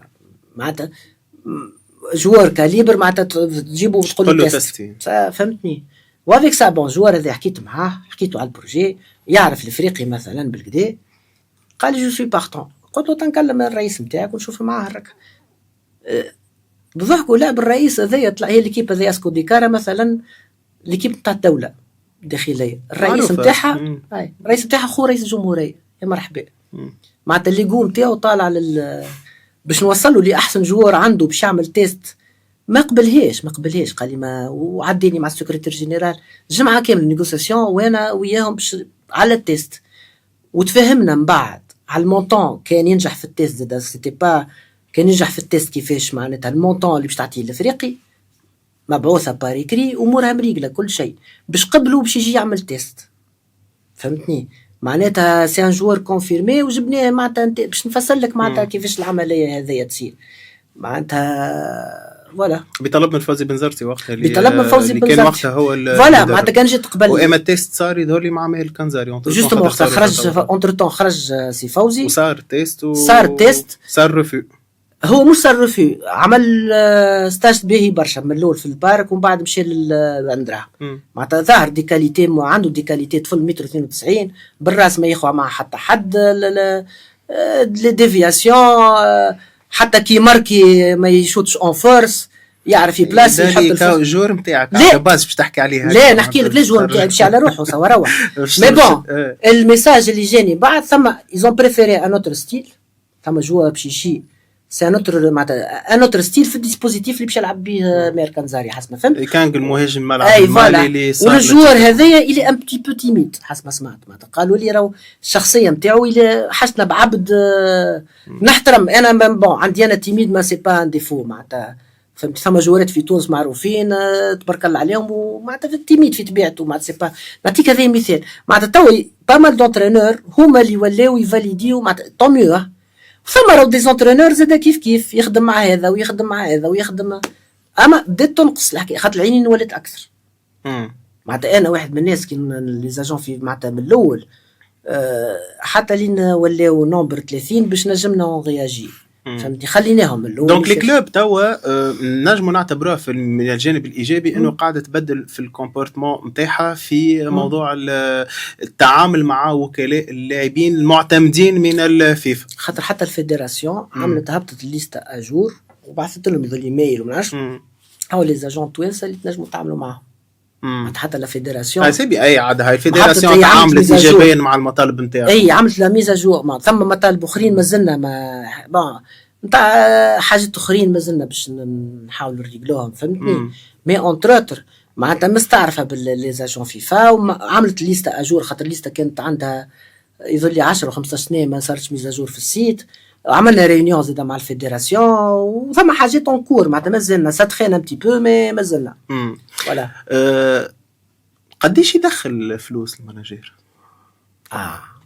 جوار كاليبر معناتها تجيبه وتقول له تيست فهمتني. وافيك سا بون جوار هذا حكيت معاه حكيته على البروجي يعرف الافريقي مثلا بالكدا قال لي جو سوي بارتون قلت له تنكلم الرئيس نتاعك ونشوف معاه الركع. بضحكوا لا بالرئيس هذايا طلع هي ليكيب هذايا اسكو ديكارا مثلا ليكيب نتاع الدوله الداخليه الرئيس نتاعها الرئيس نتاعها خو رئيس الجمهوريه يا مرحبا معناتها اللي يقوم نتاعو طالع باش نوصلوا لي احسن جوار عنده باش يعمل تيست ما قبلهاش قال لي ما وعديني مع السكرتير جينيرال جمعه كامله نيغوسياسيون وانا وياهم باش على التيست وتفهمنا من بعد على المونطون كان ينجح في التيست زاد سيتي با كان ينجح في التيست كيفاش معناتها المونطون اللي باش تعطيه الافريقي مبعوثه باريكري امورها مريقله كل شيء باش قبلوا باش يجي يعمل تيست فهمتني. معناتها سي ان جوار كونفيرمي وجبناه معناتها باش نفسر لك معناتها كيفاش العمليه هذه تصير معناتها فوالا بطلب من فوزي بنزرتي وقتها بطلب من فوزي بنزرتي كان وقتها هو فوالا معناتها كان جيت قبل واما التيست صار يظهر لي مع ماهر الكنزاري جوستومون وقتها خرج اونتر تون خرج سي فوزي وصار تيست صار ريفيو هو مش صار ريفيو عمل ستاج باهي برشا من الاول في البارك ومن بعد مشى للاندرا معناتها ظهر دي كاليتي عنده دي كاليتي طفل 192 بالراس ما يخوى مع حتى حد لي ديفياسيون حتى كي ماركي ما يشوتش اون فورس يعرف يبلاسي يحط الجور نتاعك باش تحكي عليها لا نحكي لك ليش الجور نتاعي مشي على روحه سوا روح مي بون الميساج اللي جاني بعد ثم ايزون بريفيري ان اوتر ستيل ثم جوا باش يجي سي ان اوتر معناتها ان اوتر ستيل في الديسبوزيتيف اللي باش يلعب به مير كنزاري حسب ما فهمت كان المهاجم الملعب المالي اللي صار والجوار هذايا الي ان بتي بو تيميد حسب ما سمعت معناتها قالوا لي راهو الشخصيه نتاعو الى حشنا بعبد نحترم انا بون عندي انا تيميد ما سي با ان ديفو معناتها فهمت. ثم جوارات في تونس معروفين تبارك الله عليهم ومعناتها تيميد في طبيعته معناتها سي با نعطيك هذا مثال معناتها تو با مال دونترينور هما اللي ولاو يفاليديو معناتها طو ميو ثم راهو دي زونترينور زاد كيف يخدم مع هذا ويخدم مع هذا ويخدم اما بدات تنقص الحكايه خاطر العينين ولات اكثر معناتها انا واحد من الناس كي لي زاجون في معناتها من الاول حتى لين ولاو نومبر 30 باش نجمنا رياجي فهمتني خليناهم الاول. دونك لي كلوب توا نجموا نعتبروها من الجانب الايجابي انه قاعده تبدل في الكومبورتمون نتاعها في موضوع التعامل مع وكلاء اللاعبين المعتمدين من الفيفا خاطر حتى الفيدراسيون عملت هبطت الليسته اجور وبعثت لهم ذو الايميل وما نعرفش هاو لي زاجون توانسه اللي تنجموا تعاملوا معاهم حتى لا فيدراسيون هاي سيبي اي عاد هاي الفيدراسيون عملت ايجابيا مع المطالب نتاعها اي عملت لا ميزا جور ثم مطالب اخرين مازلنا ما بون نتاع حاجات اخرين مازلنا باش نحاولوا نريقلوهم فهمتني مي اونتروتر معناتها مستعرفه باللي زاجون فيفا وعملت ليسته اجور خاطر الليسته كانت عندها يظل لي 10 و 15 سنه ما صارتش ميزاجور في السيت عملنا ريونيون زاده مع الفيدراسيون وثم حاجات اونكور معناتها مازلنا ساتخين ان بتي بو مي مازلنا فوالا. قديش يدخل فلوس الماناجير؟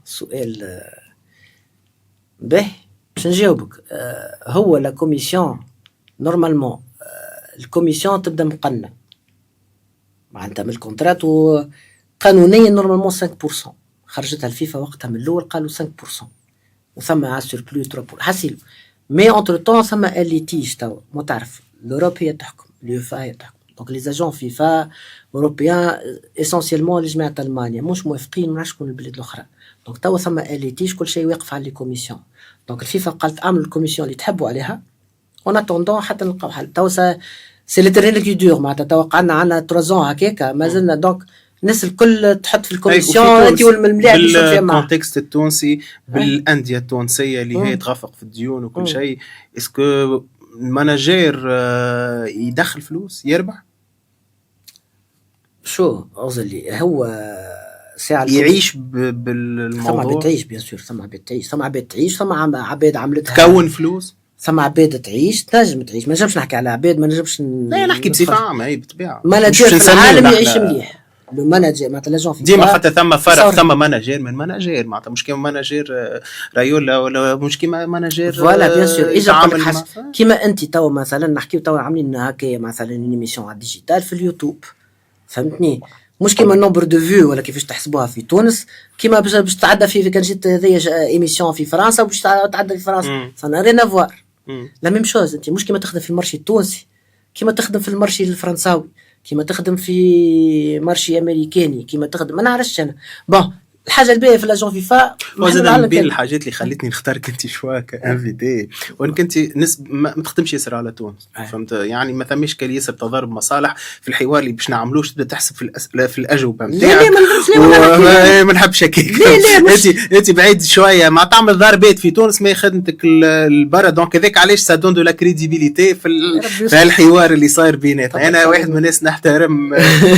سؤال باهي باش نجاوبك. هو لا كوميسيون نورمالمون الكوميسيون تبدا مقننه معناتها من الكونترات وقانونيا نورمالمون 5% خرجتها الفيفا وقتها من الاول قالوا 5% وثم على سوربلو 3% حسيلو مي اونتر طون ثم اليتيج توا ما تعرف لوروب هي تحكم اليوفا هي تحكم دونك لي زاجون فيفا اوروبيان اسونسيالمون لجماعه المانيا مش موافقين ما شكون البلاد الاخرى دونك توا ثم اليتيج كل شيء واقف على لي كوميسيون دونك الفيفا قالت اعملوا الكوميسيون اللي تحبوا عليها اون اتوندون حتى نلقاو حل توا سي ليترنال كي دور معناتها توا قعدنا عندنا 3 ans هكاكا مازلنا دونك الناس الكل تحط في الكوميسيون انت والملاعب اللي شوف فيها بالكونتكست التونسي بالانديه التونسيه اللي هي تغفق في الديون وكل شيء اسكو المانجير يدخل فلوس يربح؟ شو قصدي هو ساعة يعيش ثم بالموضوع؟ بتعيش بيان سور، ثم بتعيش، ثم عباد تعيش، ثم عباد عملتها تكون فلوس؟ ثم عباد تعيش، تنجم تعيش. ما نجمش نحكي على عباد، ما نجمش لا نحكي بصفة عامة، هي بالطبيعة مانجر في العالم يعيش مليح. لو مانجر معناتها لاجون في ديما خاطر ثم فرق، ثم مانجير من مانجير، معناتها مش كيما مانجير رايولا ولا مش كيما مانجير فوالا بيان سور. اجا قال لك كيما انت توا مثلا نحكيو توا عاملين هكايا مثلا ايميسيون على الديجيتال في اليوتيوب، فهمتني؟ مش كيما النومبر دو فيو ولا كيفاش تحسبوها في تونس، كيما باش تعدى في كان جيت هذيا ايميسيون في فرنسا وباش تعدى في فرنسا، فانا رينا فوار لا ميم شوز. انت مش كيما تخدم في المارشي التونسي كيما تخدم في المارشي الفرنساوي، كيما تخدم في مارشي امريكاني، كيما تخدم ما نعرفش انا. بون الحاجه الباهيه في لاجون فيفا وزاد من بين الحاجات اللي خلتني نختارك انت شويه كانفيتي، وانك انت ما تخدمش ياسر على تونس، فهمت يعني ما ثميش كان ياسر تضارب مصالح في الحوار اللي باش نعملوش، تبدا تحسب في الاجوبه نتاعك. لا ما نحبش هكاك. انت بعيد شويه ما تعمل ضربات في تونس ما خدمتك البرا، دونك هذاك علاش سا دون دو لا كريديبيليتي في الحوار اللي صاير بيناتنا. انا واحد من الناس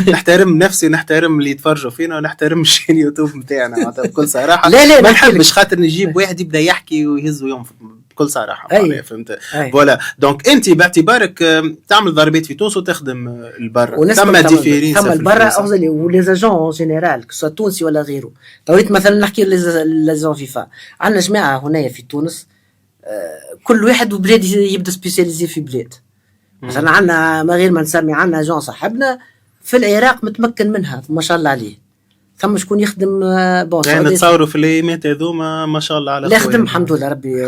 نحترم نفسي ونحترم اللي يتفرجوا فينا ونحترم الشين يوتيوب نتاعنا بكل صراحه. لا ما نحبش خاطر نجيب واحد يبدا يحكي ويهز وينفض بكل صراحه. فهمت؟ فوالا دونك انت باعتبارك تعمل ضربات في تونس وتخدم البر، ثم ديفيرينس ثم البر قصدي ولي زاجون جينيرال كسوا تونسي ولا غيره. طويت مثلا نحكي لازون فيفا، عندنا جماعه هنا في تونس كل واحد وبلاد يبدا سبيسياليزي في بلاد. مثلا عندنا ما غير ما نسمي، عندنا جون صاحبنا في العراق متمكن منها ما شاء الله عليه، ثم شكون يخدم يعني نتصوروا في الايامات هذوما ما شاء الله على لا يخدم الحمد لله، ربي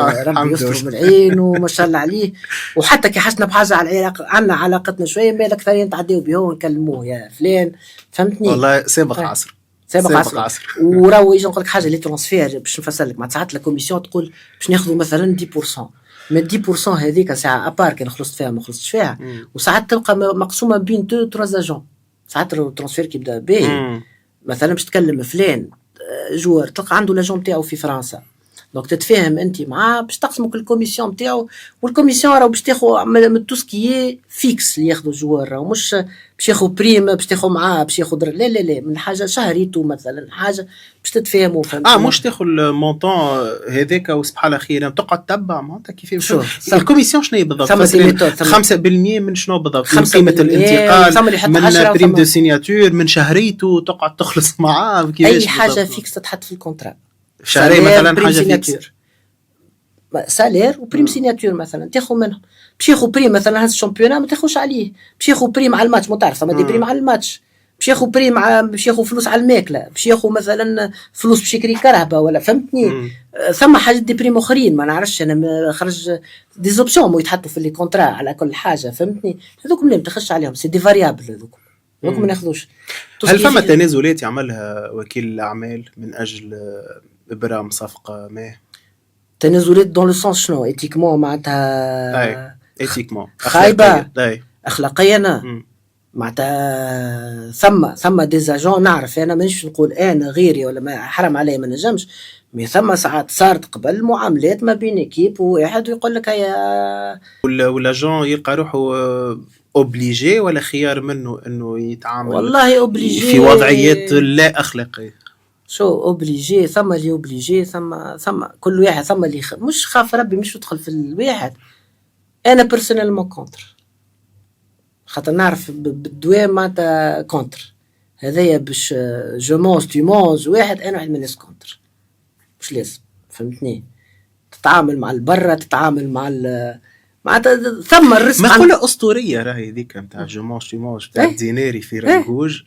يستر من العين وما شاء الله عليه. وحتى كي حسنا بحاجه على العراق عندنا علاقتنا شويه ما الاكثر نتعداو به ونكلموه يا فلان، فهمتني؟ والله سابق عصر. وراو يجي نقول لك حاجه اللي ترانسفير باش نفسر لك، مع ساعات لا كوميسيون تقول باش ناخذوا مثلا 10%، من 10% هذيك ساعه ابار كان خلصت فيها ما خلصتش فيها، وساعات تلقى مقسومه بين 2 3 اجون. ساعات الترانسفير كيبدا باهي مثلا باش تكلم فلان جوار تلقى عنده لاجون نتاعو في فرنسا، دونك تتفاهم انت معاه باش تقسموا الكوميسيون نتاعو، والكوميسيون راهو باش تاخذ من توسكي فيكس اللي ياخذوا الجوار، راهو مش باش ياخذ بريم باش تاخذ معاه باش ياخذ لا من حاجه شهريته مثلا حاجه باش تتفاهموا. مش تاخذ المونطون هذاك وسبحان الله خير تقعد تتبع معناتها كيفاش الكوميسيون شنو هي بالضبط؟ 5% من شنو بالضبط؟ من قيمه الانتقال، من بريم دو سيناتور، من شهريته تقعد تخلص معاه اي حاجه فيكس تتحط في الكونترا شهري مثلا حاجه فيكس سالير وبريم سيناتور مثلا تاخذ منهم. باش ياخذ بريم مثلا هذا الشامبيونا ما تاخذش عليه، باش ياخذ بريم على الماتش، ما تعرف ثم دي بريم على الماتش، باش ياخذ بريم باش ياخذ فلوس على الماكله، باش ياخذ مثلا فلوس باش يشري كرهبه ولا فهمتني. ثم حاجات دي بريم اخرين ما نعرفش انا خرج دي زوبسيون يتحطوا في لي كونترا على كل حاجه فهمتني. هذوك ما تخش عليهم سي دي فاريابل هذوك ما ناخذوش. هل فما تنازلات يعملها وكيل الاعمال من اجل ابرام صفقه ما؟ تنازلات دون لو سونس شنو ايتيكمون معناتها ايتيكمون خايبه اخلاقيا معناتها ثم ديزاجون نعرف انا مانيش نقول انا غيري ولا ما حرام علي ما نجمش، مي ثم ساعات صارت قبل معاملات ما بين اكيب وواحد ويقول لك هيا ولا جون يلقى روحه اوبليجي ولا خيار منه انه يتعامل والله اوبليجي في وضعيات لا اخلاقيه. شو اوبليجي ثم اللي اوبليجي ثم كل واحد ثم اللي مش خاف ربي مش يدخل في الواحد. انا بيرسونيلمون كونتر خاطر نعرف بالدواء معناتها كونتر هذايا باش جو مونج تو مونج واحد، انا واحد من الناس كونتر مش لازم فهمتني. تتعامل مع البرة تتعامل مع معناتها ثم الرزق مقولة أسطورية راهي ذيك نتاع جو مونج تو مونج تاع الديناري في رنجوج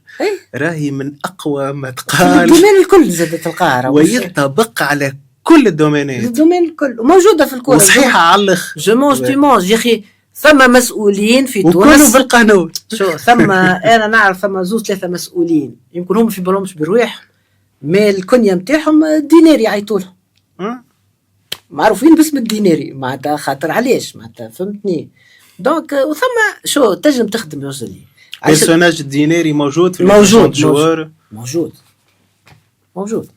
راهي من أقوى ما تقال الدومين الكل زاد تلقاها ويطبق على كل الدومينات الدومين الكل موجودة في الكل وصحيحة علخ جو مونج تو مونج يا أخي. ثم مسؤولين في تونس وكلوا بالقانون. شو ثم أنا نعرف ثم زوج 3 مسؤولين يمكن هم في بالهمش برواح ما الكنية متاعهم ديناري يعيطولهم معروفين باسم الديناري معناتها خاطر علاش معناتها فهمتني. دونك وثم شو تنجم تخدم يوصلي بيرسوناج الديناري موجود في موجود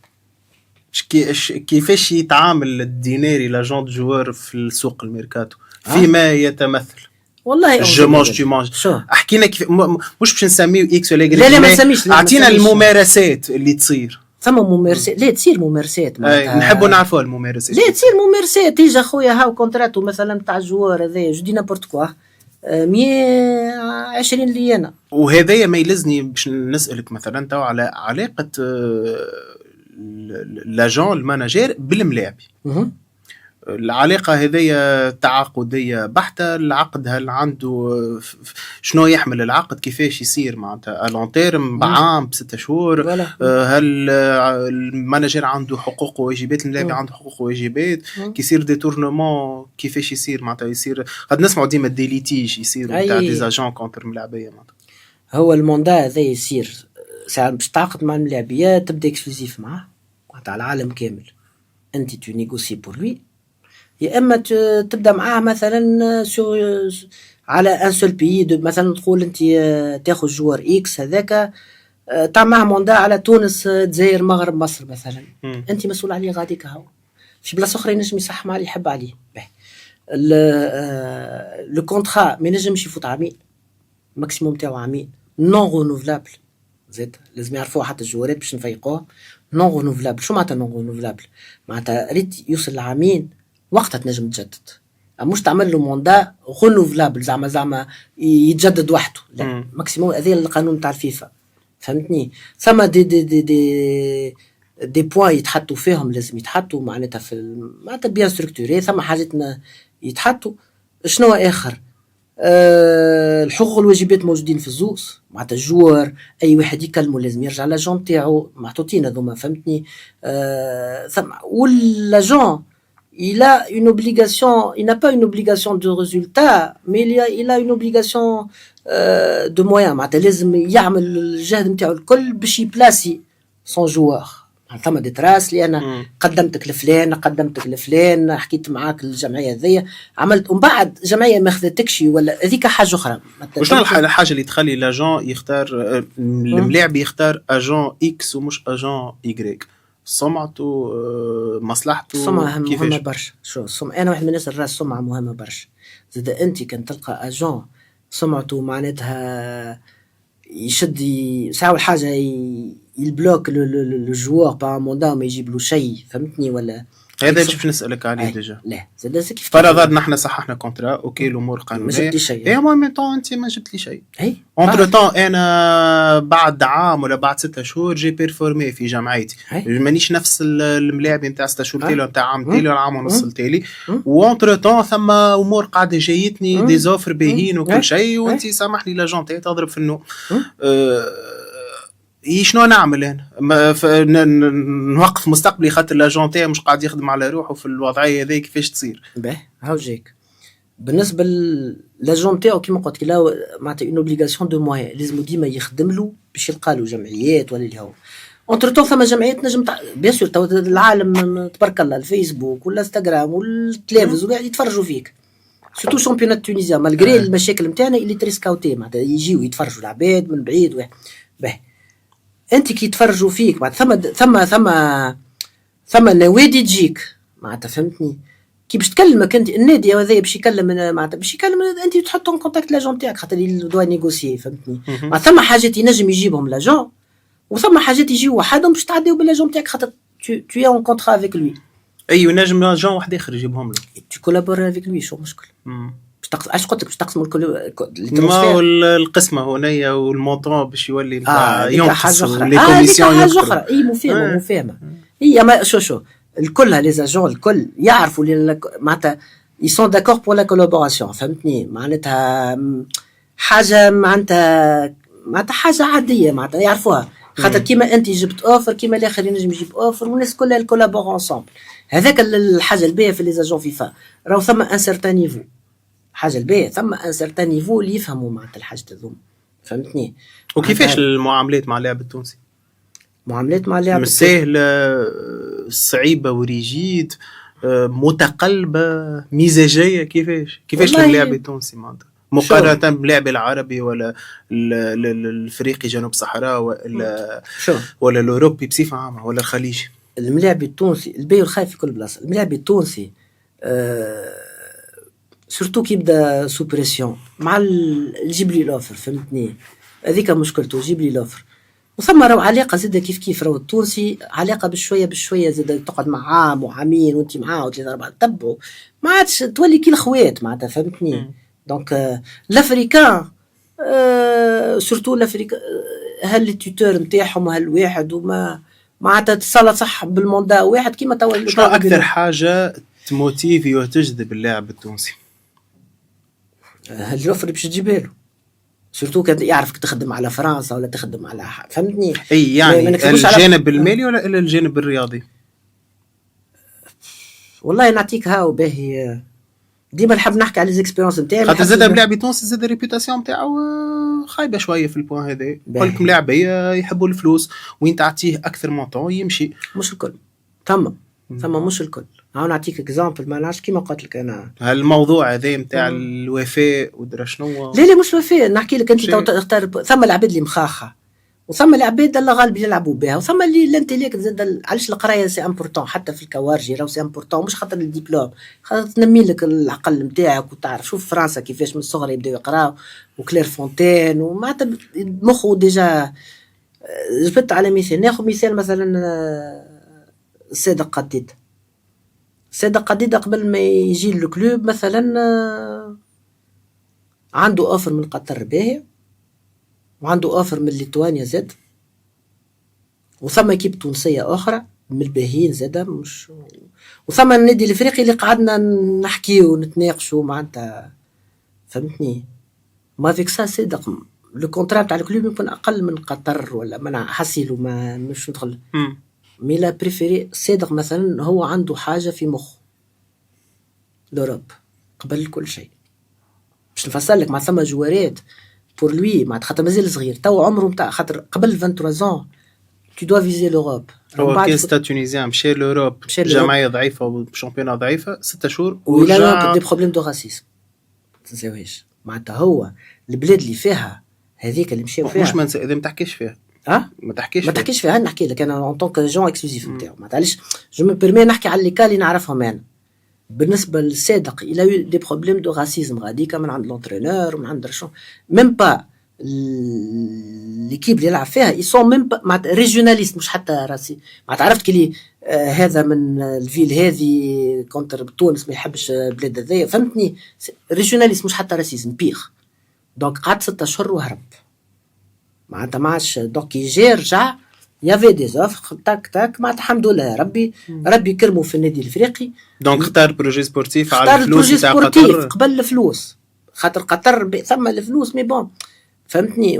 كيفاش يتعامل الديناري لاجون جوار في السوق الميركاتو؟ فيما يتمثل والله جو مانج تو مانج. احكينا كيف مش باش نسميه اكس ولا لا ما نسميش. اعطينا الممارسات اللي تصير. ثم ممارسات لا تصير ممارسات نحبوا نعرفوا الممارسات. لا تصير ممارسات. تيجي اخويا هاو كونتراتو مثلا تاع الجوار هذايا جو دي نابورت كوا 120 ليانا. وهذايا ما يلزني باش نسالك مثلا تو على علاقه لاجون الماناجير بالملاعبي. العلاقة هذية تعاقدية بحتة. العقد هل عنده شنو يحمل العقد؟ كيفاش يصير معناتها الونتيرم بعام ب6 شهور؟ هل المانجر عنده حقوق وواجبات؟ الملاعب عنده حقوق وواجبات؟ كي يصير دي تورنمون كيفاش يصير معناتها؟ يصير قد نسمعوا ديما دي ليتيج يصيروا تاع دي اجون كونتر ملاعبية معناتها. هو الموندا هذا يصير ساعة باش تعاقد مع الملاعبية تبدا اكسكلوزيف معاه معناتها على العالم كامل. انت تو نيغوسي بور لوي، يا اما تبدا معاه مثلا سو على ان سول بيي. مثلا تقول انت تاخذ جوار اكس هذاك تعمل معاه موندا على تونس الجزائر مغرب مصر مثلا. انت مسؤول عليه غاديك هاو. في بلاصه اخرى ينجم يصح مع اللي يحب عليه. لو كونترا ما ينجمش يفوت عامين، ماكسيموم تاعو عامين نون رونوفلابل. زاد لازم يعرفوها حتى الجوارات باش نفيقوها. نون رونوفلابل شو معناتها نون رونوفلابل؟ معناتها ريت يوصل لعامين وقتها تنجم تجدد، مش تعمل له موندا رونوفلابل زعما يتجدد وحده. لا ماكسيموم هذا القانون تاع الفيفا فهمتني. ثم دي بوين يتحطوا فيهم لازم يتحطوا معناتها في معناتها بيان ستركتوري. ثم حاجتنا يتحطوا. شنو اخر؟ الحقوق والواجبات موجودين في الزوز معناتها الجوار اي واحد يكلمه لازم يرجع لاجون تاعو محطوطين هذوما فهمتني. ثم واللاجون il a une obligation, il n'a pas une obligation de résultat, mais il a une obligation de moyens. معناتها لازم يعمل الجهد نتاعو الكل باش يبلاسي سون جوار. ثم دي تراس اللي انا قدمتك لفلان حكيت معاك الجمعيه هذيا عملت ومن بعد جمعيه ما خذتكش ولا هذيك حاجه اخرى. وشنو الحاجه اللي تخلي لاجون يختار الملاعب يختار اجون اكس ومش اجون ايغريك؟ سمعته مصلحته السمعة مهمة برشا. شو السمعة؟ أنا واحد من الناس الراس سمعة مهمة برشا. زاد أنت كان تلقى أجون سمعته معناتها يشد ساوي حاجة يلبلوك الجوار با موندا ما يجيب له شيء فهمتني ولا هذا باش نسألك عليه ديجا. لا زاد كيف فرضا نحن صححنا كونترا اوكي الامور قانونيه ما جبت لي شيء. اي مو طون انت ما جبت لي شيء. اونتر طون انا بعد عام ولا بعد 6 شهور جي بيرفورمي في جامعتي مانيش نفس الملاعب نتاع 6 شهور تالي نتاع عام تالي ولا عام ونص تالي. واونتر طون ثم امور قاعده جايتني دي زوفر باهين وكل شيء وانت سامحني لاجون تاعي تضرب في النو. شنو نعمل انا؟ نوقف مستقبلي خاطر لاجون تاعي مش قاعد يخدم على روحه في الوضعيه هذه كيفاش تصير؟ باهي هاو جيك بالنسبه لاجون تاعو كيما قلت لك معناتها اون اوبليغاسيون دو موين لازم ديما يخدم له باش يلقى له جمعيات ولا اللي هو اونتر تو ثم جمعيات نجم بيان سور العالم تبارك الله الفيسبوك والانستغرام والتلفز وقاعد يتفرجوا فيك سورتو شامبيونات تونيزيا مالغري المشاكل نتاعنا اللي تريسكاوتي معناتها يجيو يتفرجوا العباد من بعيد باهي انت كي يتفرجوا فيك بعد ثم نوادي تجيك معناتها فهمتني كي باش تكلمك انت النادي هذايا باش يكلم معناتها باش يكلم انت تحطهم كونتاكت لاجون تاعك خاطر يدوا نيغوسي فهمتني. ثم حاجات ينجم يجيبهم لاجون وثم حاجات يجيو وحدهم باش تعديو باللاجون تاعك خاطر تو اون كونترا افيك لوي. اي نجم لاجون واحد اخر يجيبهم له تو كولابور افيك لوي شو مشكل. علاش قلت لك باش تقسموا ما القسمه هنايا والمونطون باش يولي ينقص لي كوميسيون اخرى. اي مفهمه هي ما شو الكل لي زاجون الكل يعرفوا معناتها يسون داكور بور لا كولابوراسيون فهمتني معناتها حاجه معناتها حاجه عاديه معناتها يعرفوها خاطر كيما انت جبت اوفر كيما الاخر ينجم يجيب اوفر والناس كلها الكولابور انصامبل. هذاك الحاجه الباهيه في لي زاجون فيفا راهو ثم ان سيرتان نيفو حاجه الباهيه ثم ان سيرتان نيفو اللي يفهموا معناتها الحاجه هذوما فهمتني. وكيفاش المعاملات مع اللاعب التونسي؟ معاملات مع اللاعب مش سهله صعيبه وريجيد متقلبه مزاجيه كيفاش اللاعب التونسي معناتها مقارنه باللاعب العربي ولا الافريقي جنوب الصحراء ولا الاوروبي بصفه عامه ولا الخليجي؟ الملاعب التونسي الباهي والخايف في كل بلاصه. الملاعب التونسي سورتو كي يبدا سو بريسيون مع يجيب لي لوفر، فهمتني؟ هذيك مشكلته، يجيب لي لوفر. وثم راهو علاقه زاده كيف راهو التونسي علاقه بشويه بشويه زاده، تقعد مع عام وعامين وانت معاه وثلاثه اربعه تتبعوا، ما عادش تولي كي الخوات معناتها، فهمتني؟ دونك الافريكان سورتو الافريكان هل التيتور نتاعهم هل واحد وما معناتها تصلى صح بالموندا واحد كيما توا. شنو اكثر حاجه تموتيفي وتجذب اللاعب التونسي؟ هل الوفر باش تجيبها له، سورتو كان يعرفك تخدم على فرنسا ولا تخدم على فهمتني؟ اي يعني الجانب المالي ولا الجانب الرياضي؟ والله نعطيك هاو باهي، ديما نحب نحكي على ليزيكسبيرونس نتاعي، خاطر زاد ملاعب تونسي زاد الريبيوتاسيون نتاعو خايبه شويه في البوان هذا. يقول لك ملاعبيه يحبوا الفلوس، وين تعطيه اكثر مونطون يمشي. مش الكل ثم مش الكل. هاو نعطيك اكزامبل، ما نعرفش كيما قلت لك انا هالموضوع هذا نتاع الوفاء ودرا شنو. لا مش وفاء، نحكي لك انت تختار. ثم العباد اللي مخاخه، وثم العباد اللي غالب يلعبوا بها، وثم اللي الانتيليكت زاد. علاش القرايه سي امبورطون حتى في الكوارجي، راهو سي امبورطون مش خاطر الدبلوم، خاطر تنمي لك العقل نتاعك وتعرف. شوف فرنسا كيفاش من الصغر يبداو يقراو، وكلير فونتين ومعناتها مخه ديجا. جبت على مثال، ناخذ مثال مثلا الصادق قديد. الصادق قديد قبل ما يجي الكلوب مثلا عنده اوفر من قطر باهي، وعنده اوفر من ليتوانيا زاد، وثم كيب تونسيه اخرى من الباهيين زاد مش، وثم النادي الافريقي اللي قعدنا نحكيو ونتناقشوا معناتها، فهمتني؟ ما فيك سا صدق لو كونترا تاع الكلوب يكون اقل من قطر ولا ما حسيلو، ما مش ندخل مي لا بريفيري. صادق مثلا هو عنده حاجه في مخه لوروب قبل كل شيء. باش نفسر لك، مع ثم جوارات بور لوي مع خاطر مازال صغير تو عمره نتاع، خاطر قبل 23 tu dois viser l'Europe. هو كيستا تونيزيان مشى لوروب، جمعيه ضعيفه وشامبيون ضعيفه 6 شهور ورجع دي بروبليم دو راسيزم. تنساوهاش معناتها هو البلاد اللي فيها هذيك اللي مشاو فيها مش اذا ما تحكيش فيها ما تحكيش فيها. نحكي لك انا اون طونك جون اكسكلوزيف نتاعو، معناتها علاش جو مي بيرمي نحكي على لي كا اللي نعرفهم انا. بالنسبه للصادق الى يو دي بروبليم دو راسيزم غاديك من عند لونترينور ومن عند رشون ميم با ليكيب اللي يلعب فيها يسون ميم مع ريجيوناليست، مش حتى راسي. ما عرفت كلي هذا من الفيل هذه كونتر تونس ما يحبش البلاد هذيا، فهمتني؟ ريجيوناليست مش حتى راسيزم بيغ. دونك قعد 6 اشهر وهرب معناتها ما عادش. دونك يجي رجع يافي دي زوفر تاك تاك معناتها الحمد لله ربي كرمه في النادي الافريقي. دونك اختار بروجي سبورتيف على الفلوس تاع قطر قبل الفلوس، خاطر قطر ثم الفلوس مي بون، فهمتني؟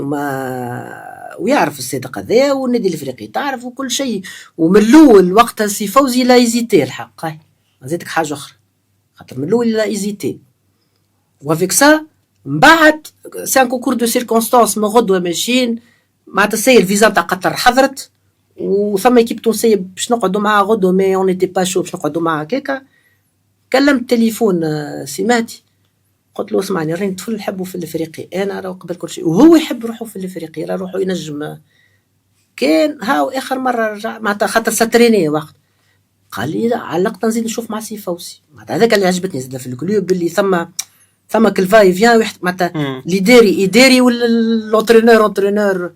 ويعرف الصدق هذا والنادي الافريقي تعرف وكل شيء. ومن الاول وقتها سي فوزي لا ايزيتي الحق. هاي زيدك حاجه اخرى، خاطر من الاول لا ايزيتي وافيك سا من بعد سان كونكور دو سيركونستانس من غدوه ماشيين معناتها السيد الفيزا تاع قطر حضرت، وثم كيب تونسيه باش نقعدوا معاه غدوه مي اون ايتي با شو باش نقعدوا معاه هكاكا. كلمت تليفون سماتي قلت له اسمعني راني طفل نحبه في الافريقي، انا راه قبل كل شيء وهو يحب روحه في الافريقي، راه روحه ينجم. كان هاو اخر مره رجع معناتها خاطر ستريني وقت قال لي علقت نزيد نشوف مع سي فوزي. معناتها هذاك اللي عجبتني زاد في الكلوب اللي ثم كلفاي فيان معناتها اللي يداري ولا لونترينور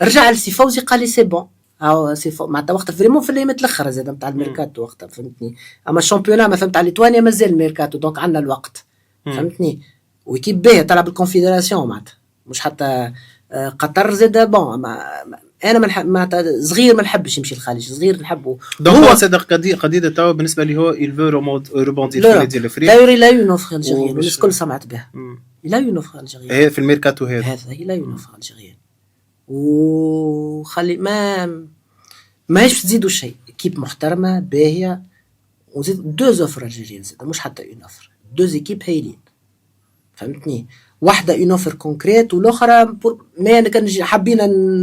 رجع لسي فوزي قال لي سي بون. هاو سي معناتها وقت فريمون في الايام الاخر زاد نتاع الميركاتو وقتها، فهمتني؟ اما الشامبيونا مثلا نتاع ليتوانيا مازال الميركاتو، دونك عندنا الوقت، فهمتني؟ وكيب باهي تلعب الكونفدراسيون معناتها مش حتى قطر زاد بون. انا معناتها صغير ما نحبش يمشي الخارج، صغير نحبه. دونك هو صدق قضيه توا بالنسبه لي هو يلفو روبوندي في النادي الافريقي. داير لا يونوفر الجيريان الناس الكل سمعت بها. لا يونوفر الجيريان في الميركاتو هذا لا يونوفر الجيريان. وخلي ماهيش تزيدوا شيء، كيب محترمه باهيه. وزيد 2 اوفر الجيريان زاد مش حتى 1 اوفر، 2 ايكيب هايلين، فهمتني؟ واحده اون اوفر كونكريت والاخرى ما انا كان حابين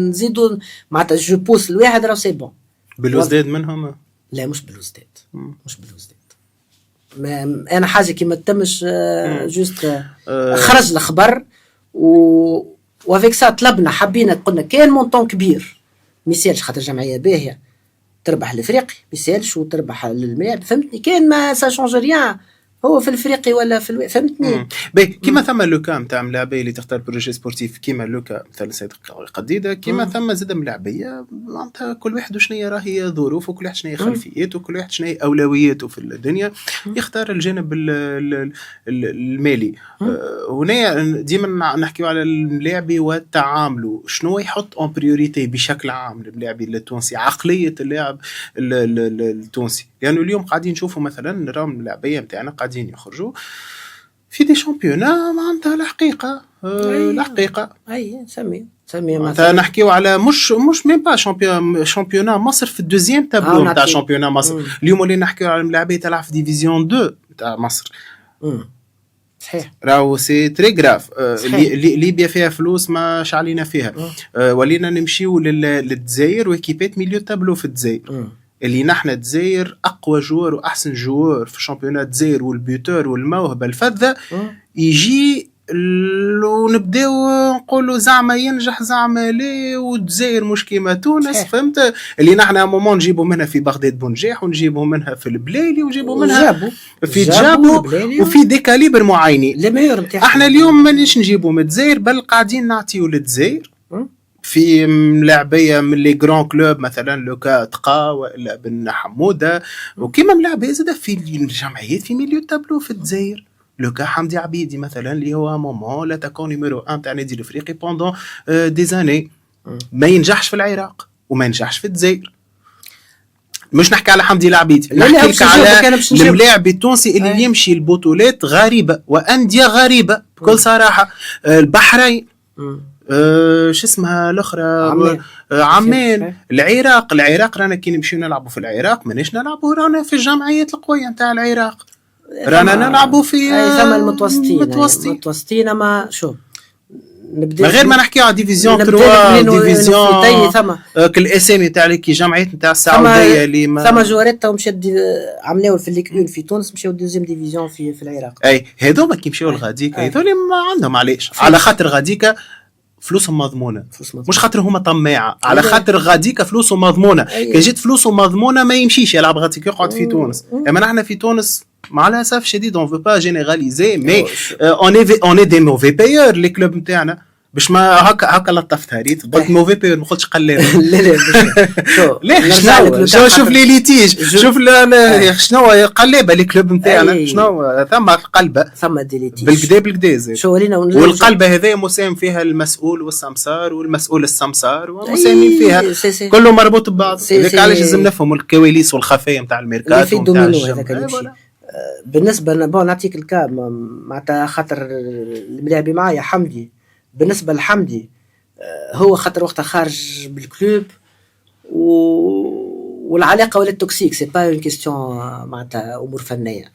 نزيدوا معناتها جو بوس الواحد راه سي بون. بلوزداد منهم؟ لا مش بلوزداد، مش بلوزداد. انا حاجه كي ما تمش جوست خرج الخبر وافيك سا طلبنا حبينا قلنا كان مونطون كبير ميسالش خاطر جمعيه باهيه تربح الافريقي ميسالش وتربح الملاعب، فهمتني؟ كان ما سا شونج ريان هو في الافريقي ولا في فهمتني. كيما ثم لوكا نتاع ملاعبيه اللي تختار بروجي سبورتيف كيما لوكا مثل سيد قديده، كيما ثم زاد ملاعبيه معناتها كل واحد شنو راهي ظروفه، وكل واحد شنو خلفياته، وكل واحد شنو اولوياته في الدنيا، يختار الجانب المالي. هنا ديما نحكيو على الملاعبي والتعامل، شنو يحط اون بريوريتي بشكل عام الملاعبي التونسي، عقليه اللاعب التونسي. لانه يعني اليوم قاعدين نشوفوا مثلا نراهم الملاعبيه نتاعنا قاعدين يخرجوا في دي شامبيونا معناتها الحقيقه اي سمي مثلا نحكيو على مش ميم با شامبيونا مصر في الدوزيام تابلو نتاع شامبيونا مصر. اليوم اللي نحكيو على الملاعبيه تلعب في ديفيزيون 2 نتاع مصر. صحيح، راهو سي تري غراف. ليبيا فيها فلوس ما شعلينا فيها. ولينا نمشيو للجزائر وكيبات ميليو تابلو في الجزائر، اللي نحن الجزائر اقوى جوار واحسن جوار في شامبيونات الجزائر والبيوتور والموهبه الفذه يجي ونبداو نقولوا زعما ينجح زعما لا، والجزائر مش كيما تونس. فهمت اللي نحن مومون نجيبوا منها في بغداد بنجاح، ونجيبوا منها في البليلي، ونجيبوا منها في جابو وفي دي كاليبر معينين. احنا اليوم مانيش نجيبوا من الجزائر، بل قاعدين نعطيو للجزائر في ملاعبيه من لي جران كلوب مثلا لوكا تقا ولا بن حموده، وكيما ملاعبيه زاد في الجمعيات في ميليو تابلو في الجزائر. لوكا حمدي عبيدي مثلا اللي هو مومون لاتاكون نيميرو 1 تاع نادي الافريقي بوندون دي زاني، ما ينجحش في العراق وما ينجحش في الجزائر. مش نحكي على حمدي العبيدي، نحكي لك على الملاعب التونسي اللي يمشي البطولات غريبه وانديه غريبه بكل صراحه. البحرين شو اسمها الاخرى عمان، العراق رانا كي نمشيو نلعبوا في العراق مانيش نلعبوا رانا في الجمعيات القويه نتاع العراق، رانا نلعبوا في ثم المتوسطين. ما شو نبدا غير ما نحكيو على ديفيزيون 3 ديفيزيون الاسامي تاع لي جمعيات نتاع السعوديه اللي ثم جوارات مشات عملوا في الليغ في تونس، مشاو دوزيام ديفيزيون في العراق. اي هذوما كي مشاو لغاديك هذول ما عندهم علاش، على خاطر غاديك فلوسهم مضمونه، مش خاطر هما طماعه، على خاطر غاديك فلوسهم مضمونه. كي جيت فلوسهم مضمونه ما يمشيش يلعب غاديك يقعد في تونس. اما نحن في تونس مع الاسف شديد اون فو با جينيراليزي مي اون اي دي موفي بايور لي كلوب نتاعنا. باش ما هكا لطفتها ريت قلت موفي بايور ما قلتش قلاب. لا شوف لي ليتيج، شوف شنو قلابه لي كلوب نتاعنا، شنو ثم قلبه ثم دي ليتيج بالكدا شو ولينا والقلبه هذا مساهم فيها المسؤول والسمسار والمسؤول السمسار ومساهمين فيها كله مربوط ببعض. هذاك علاش لازم نفهم الكواليس والخفايا نتاع الميركاتو نتاع الجو. بالنسبه نعطيك الكا معناتها خاطر الملاعبي معايا حمدي. بالنسبه لحمدي هو خاطر وقتها خارج بالكلوب والعلاقه ولا توكسيك سي با اون كيستيون معناتها امور فنيه.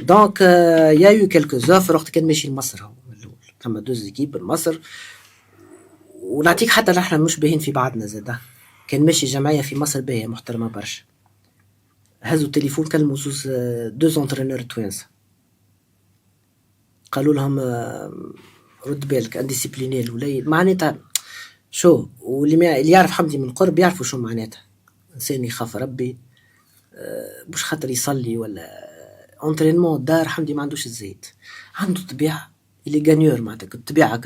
دونك يا يو كلكو زوفر وقت كان ماشي لمصر، هو ثم دوز ايكيب لمصر. ونعطيك حتى نحن مش باهين في بعضنا زاده، كان ماشي جمعيه في مصر باهيه محترمه برشا. هزوا التليفون كلموا زوز دوز انترينور توانسه، قالوا لهم رد بالك انديسيبليني الوليد معناتها شو. واللي يعرف حمدي من قرب يعرفوا شو معناتها انسان يخاف ربي، مش خاطر يصلي ولا انترينمون دار. حمدي ما عندوش الزيت، عنده طبيعه اللي غانيور معناتها الطبيعه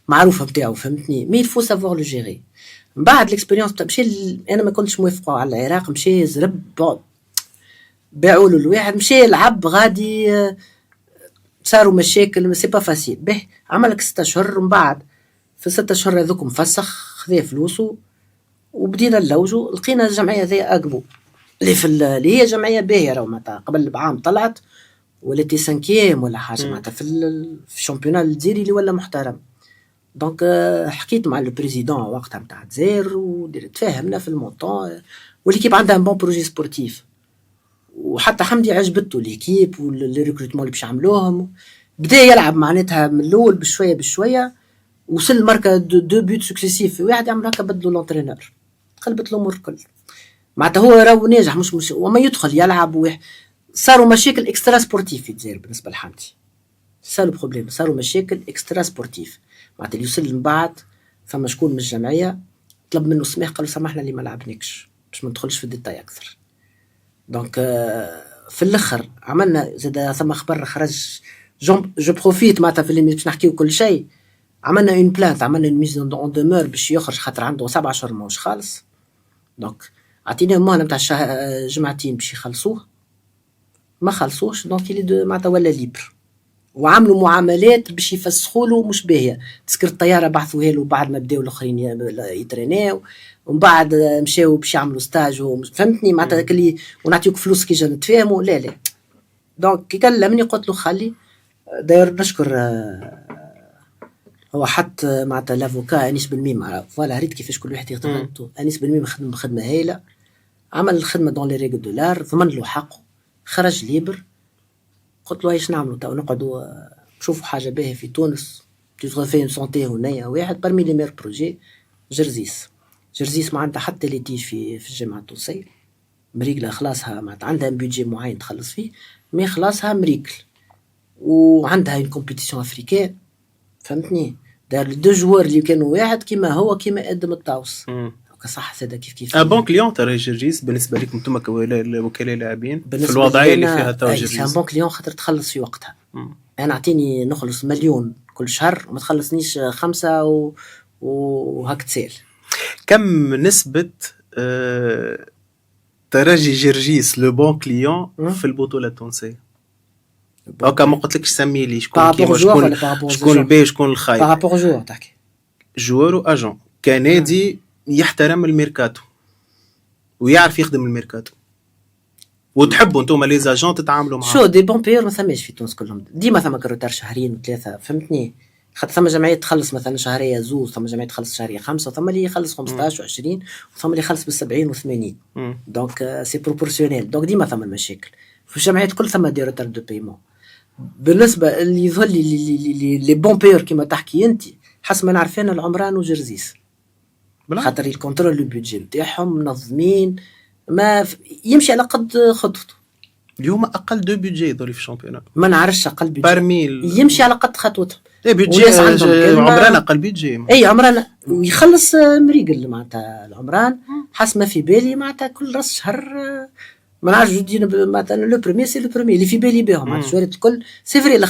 المعروفه نتاعو فهمتني. مي الفو سافوار لو جيري. من بعد الاكسبيريونس مشى انا ما كنتش موافقه على العراق، مشى زرب باعوا له الواحد، مشى يلعب غادي صاروا مشاكل سي با فاسيل. به عملك 6 أشهر، من بعد في 6 أشهر هذوك مفسخ خذا فلوسه وبدينا نلوجوا. لقينا الجمعيه ذي اقبو اللي هي جمعيه باهيه راهو معناتها قبل بعام طلعت ولاتي 5 ولا حاجه معناتها في الشامبيونال الجزائري اللي ولا محترم. دونك حكيت مع البريزيدون وقتها نتاع الجزائر وتفاهمنا في المونطون، والليكيب عندها بون بروجي سبورتيف. وحتى حمدي عجبته ليكيب والريكروتمون اللي باش عملوهم. بدا يلعب معناتها من الاول بشويه وصل الماركه دو بيوت سكسيسيف واحد يعمل هكا بدلوا لونترينور، قلبت الامور الكل معناتها. هو راهو ناجح مش وما يدخل يلعب صاروا مشاكل اكسترا سبورتيف في الجزائر بالنسبه لحمدي. صاروا بروبليم، صاروا مشاكل اكسترا سبورتيف معناتها. اللي يوصل من بعد ثم شكون من الجمعيه طلب منه سماح، قال له سامحنا اللي ما لعبناكش باش ما ندخلش في الديتاي اكثر. دونك في الاخر عملنا زاد ثم خبر خرج جو بروفيت معناتها في اللي باش نحكيو كل شيء. عملنا اون بلانت، عملنا اون ميز اون دومور باش يخرج خاطر عنده 7 اشهر ماهوش خالص. دونك عطيناه مهله نتاع جمعتين باش يخلصوه، ما خلصوش دونك يلي معناتها ولا ليبر. وعملوا معاملات باش يفسخوا له مش باهيه، تذكر الطياره بعثوها له بعد ما بداو الاخرين يتريناو، ومن بعد مشاو باش يعملوا ستاج فهمتني معناتها كلي ونعطيوك فلوس كي جا نتفاهموا. لا لا دونك كي كلمني قلت له خلي. داير نشكر هو حط معناتها لافوكا انيس بالميم، فوالا ريت كيفاش كل واحد يخدم. انيس بالميم خدم خدمه هايله، عمل الخدمه دون لي ريغل دولار، ضمن له حقه، خرج ليبر. قلت له ايش نعملوا تو؟ نقعدوا نشوفوا حاجه باهيه في تونس تتغفين سونتي هنايا. واحد برمي لي مير بروجي جرزيس ما عندها حتى ليتيج في الجامعه التونسيه، مريقله خلاصها معناتها عندها بيدجي معين تخلص فيه، مي خلاصها مريكل وعندها اون كومبيتيسيون افريكان فهمتني. دار لي جوار اللي كانوا واحد كيما هو كيما ادم الطاوس صح ساده كيف بون كليون ترى جرجيس بالنسبه لكم انتم كوكلاء لاعبين في الوضعيه اللي فيها تو جرجيس. سي بون كليون خاطر تخلص في وقتها. انا اعطيني نخلص 1,000,000 كل شهر وما تخلصنيش 5 وهك تسال. كم نسبه ترجي جرجيس لو بون كليون في البطوله التونسيه؟ اوكا ما قلت لكش سمي لي شكون كيما شكون الباهي شكون الخايب. بارابور جوار تحكي جوار واجون كندي يحترم الميركاتو ويعرف يخدم الميركاتو وتحبوا انتم لي زاجون تتعاملوا معاهم. شو دي بون بيور ما ثماش في تونس كلهم، ديما ثم كروتار شهرين وثلاثه فهمتني. خاطر ثم جمعيات تخلص مثلا شهريه زوز، ثم جمعيات تخلص شهريه 5، ثم اللي يخلص 15 و20 وثم اللي يخلص بال70 و80. دونك سي بروبورسيونيل. دونك ديما ثم المشاكل في الجمعيات كل ثم دي روتار دو بايمون. بالنسبه اللي يظهر لي لي بون بيور كيما تحكي انت حسب ما نعرف انا العمران وجرزيس، خاطر الكونترول لو بيدجي نتاعهم منظمين ما يمشي على قد خطته. اليوم اقل دو بيدجي يدوري في الشامبيونات ما نعرفش اقل بيدجي برميل يمشي على قد خطوتهم. اي بيدجي عمران اقل بيدجي اي عمران ويخلص مريقل معناتها العمران حسب ما في بالي معناتها كل راس شهر ما نعرفش جدينا مثلا لو بريمير سي لو بريمير اللي في بالي بهم معناتها الشوارات الكل سي فري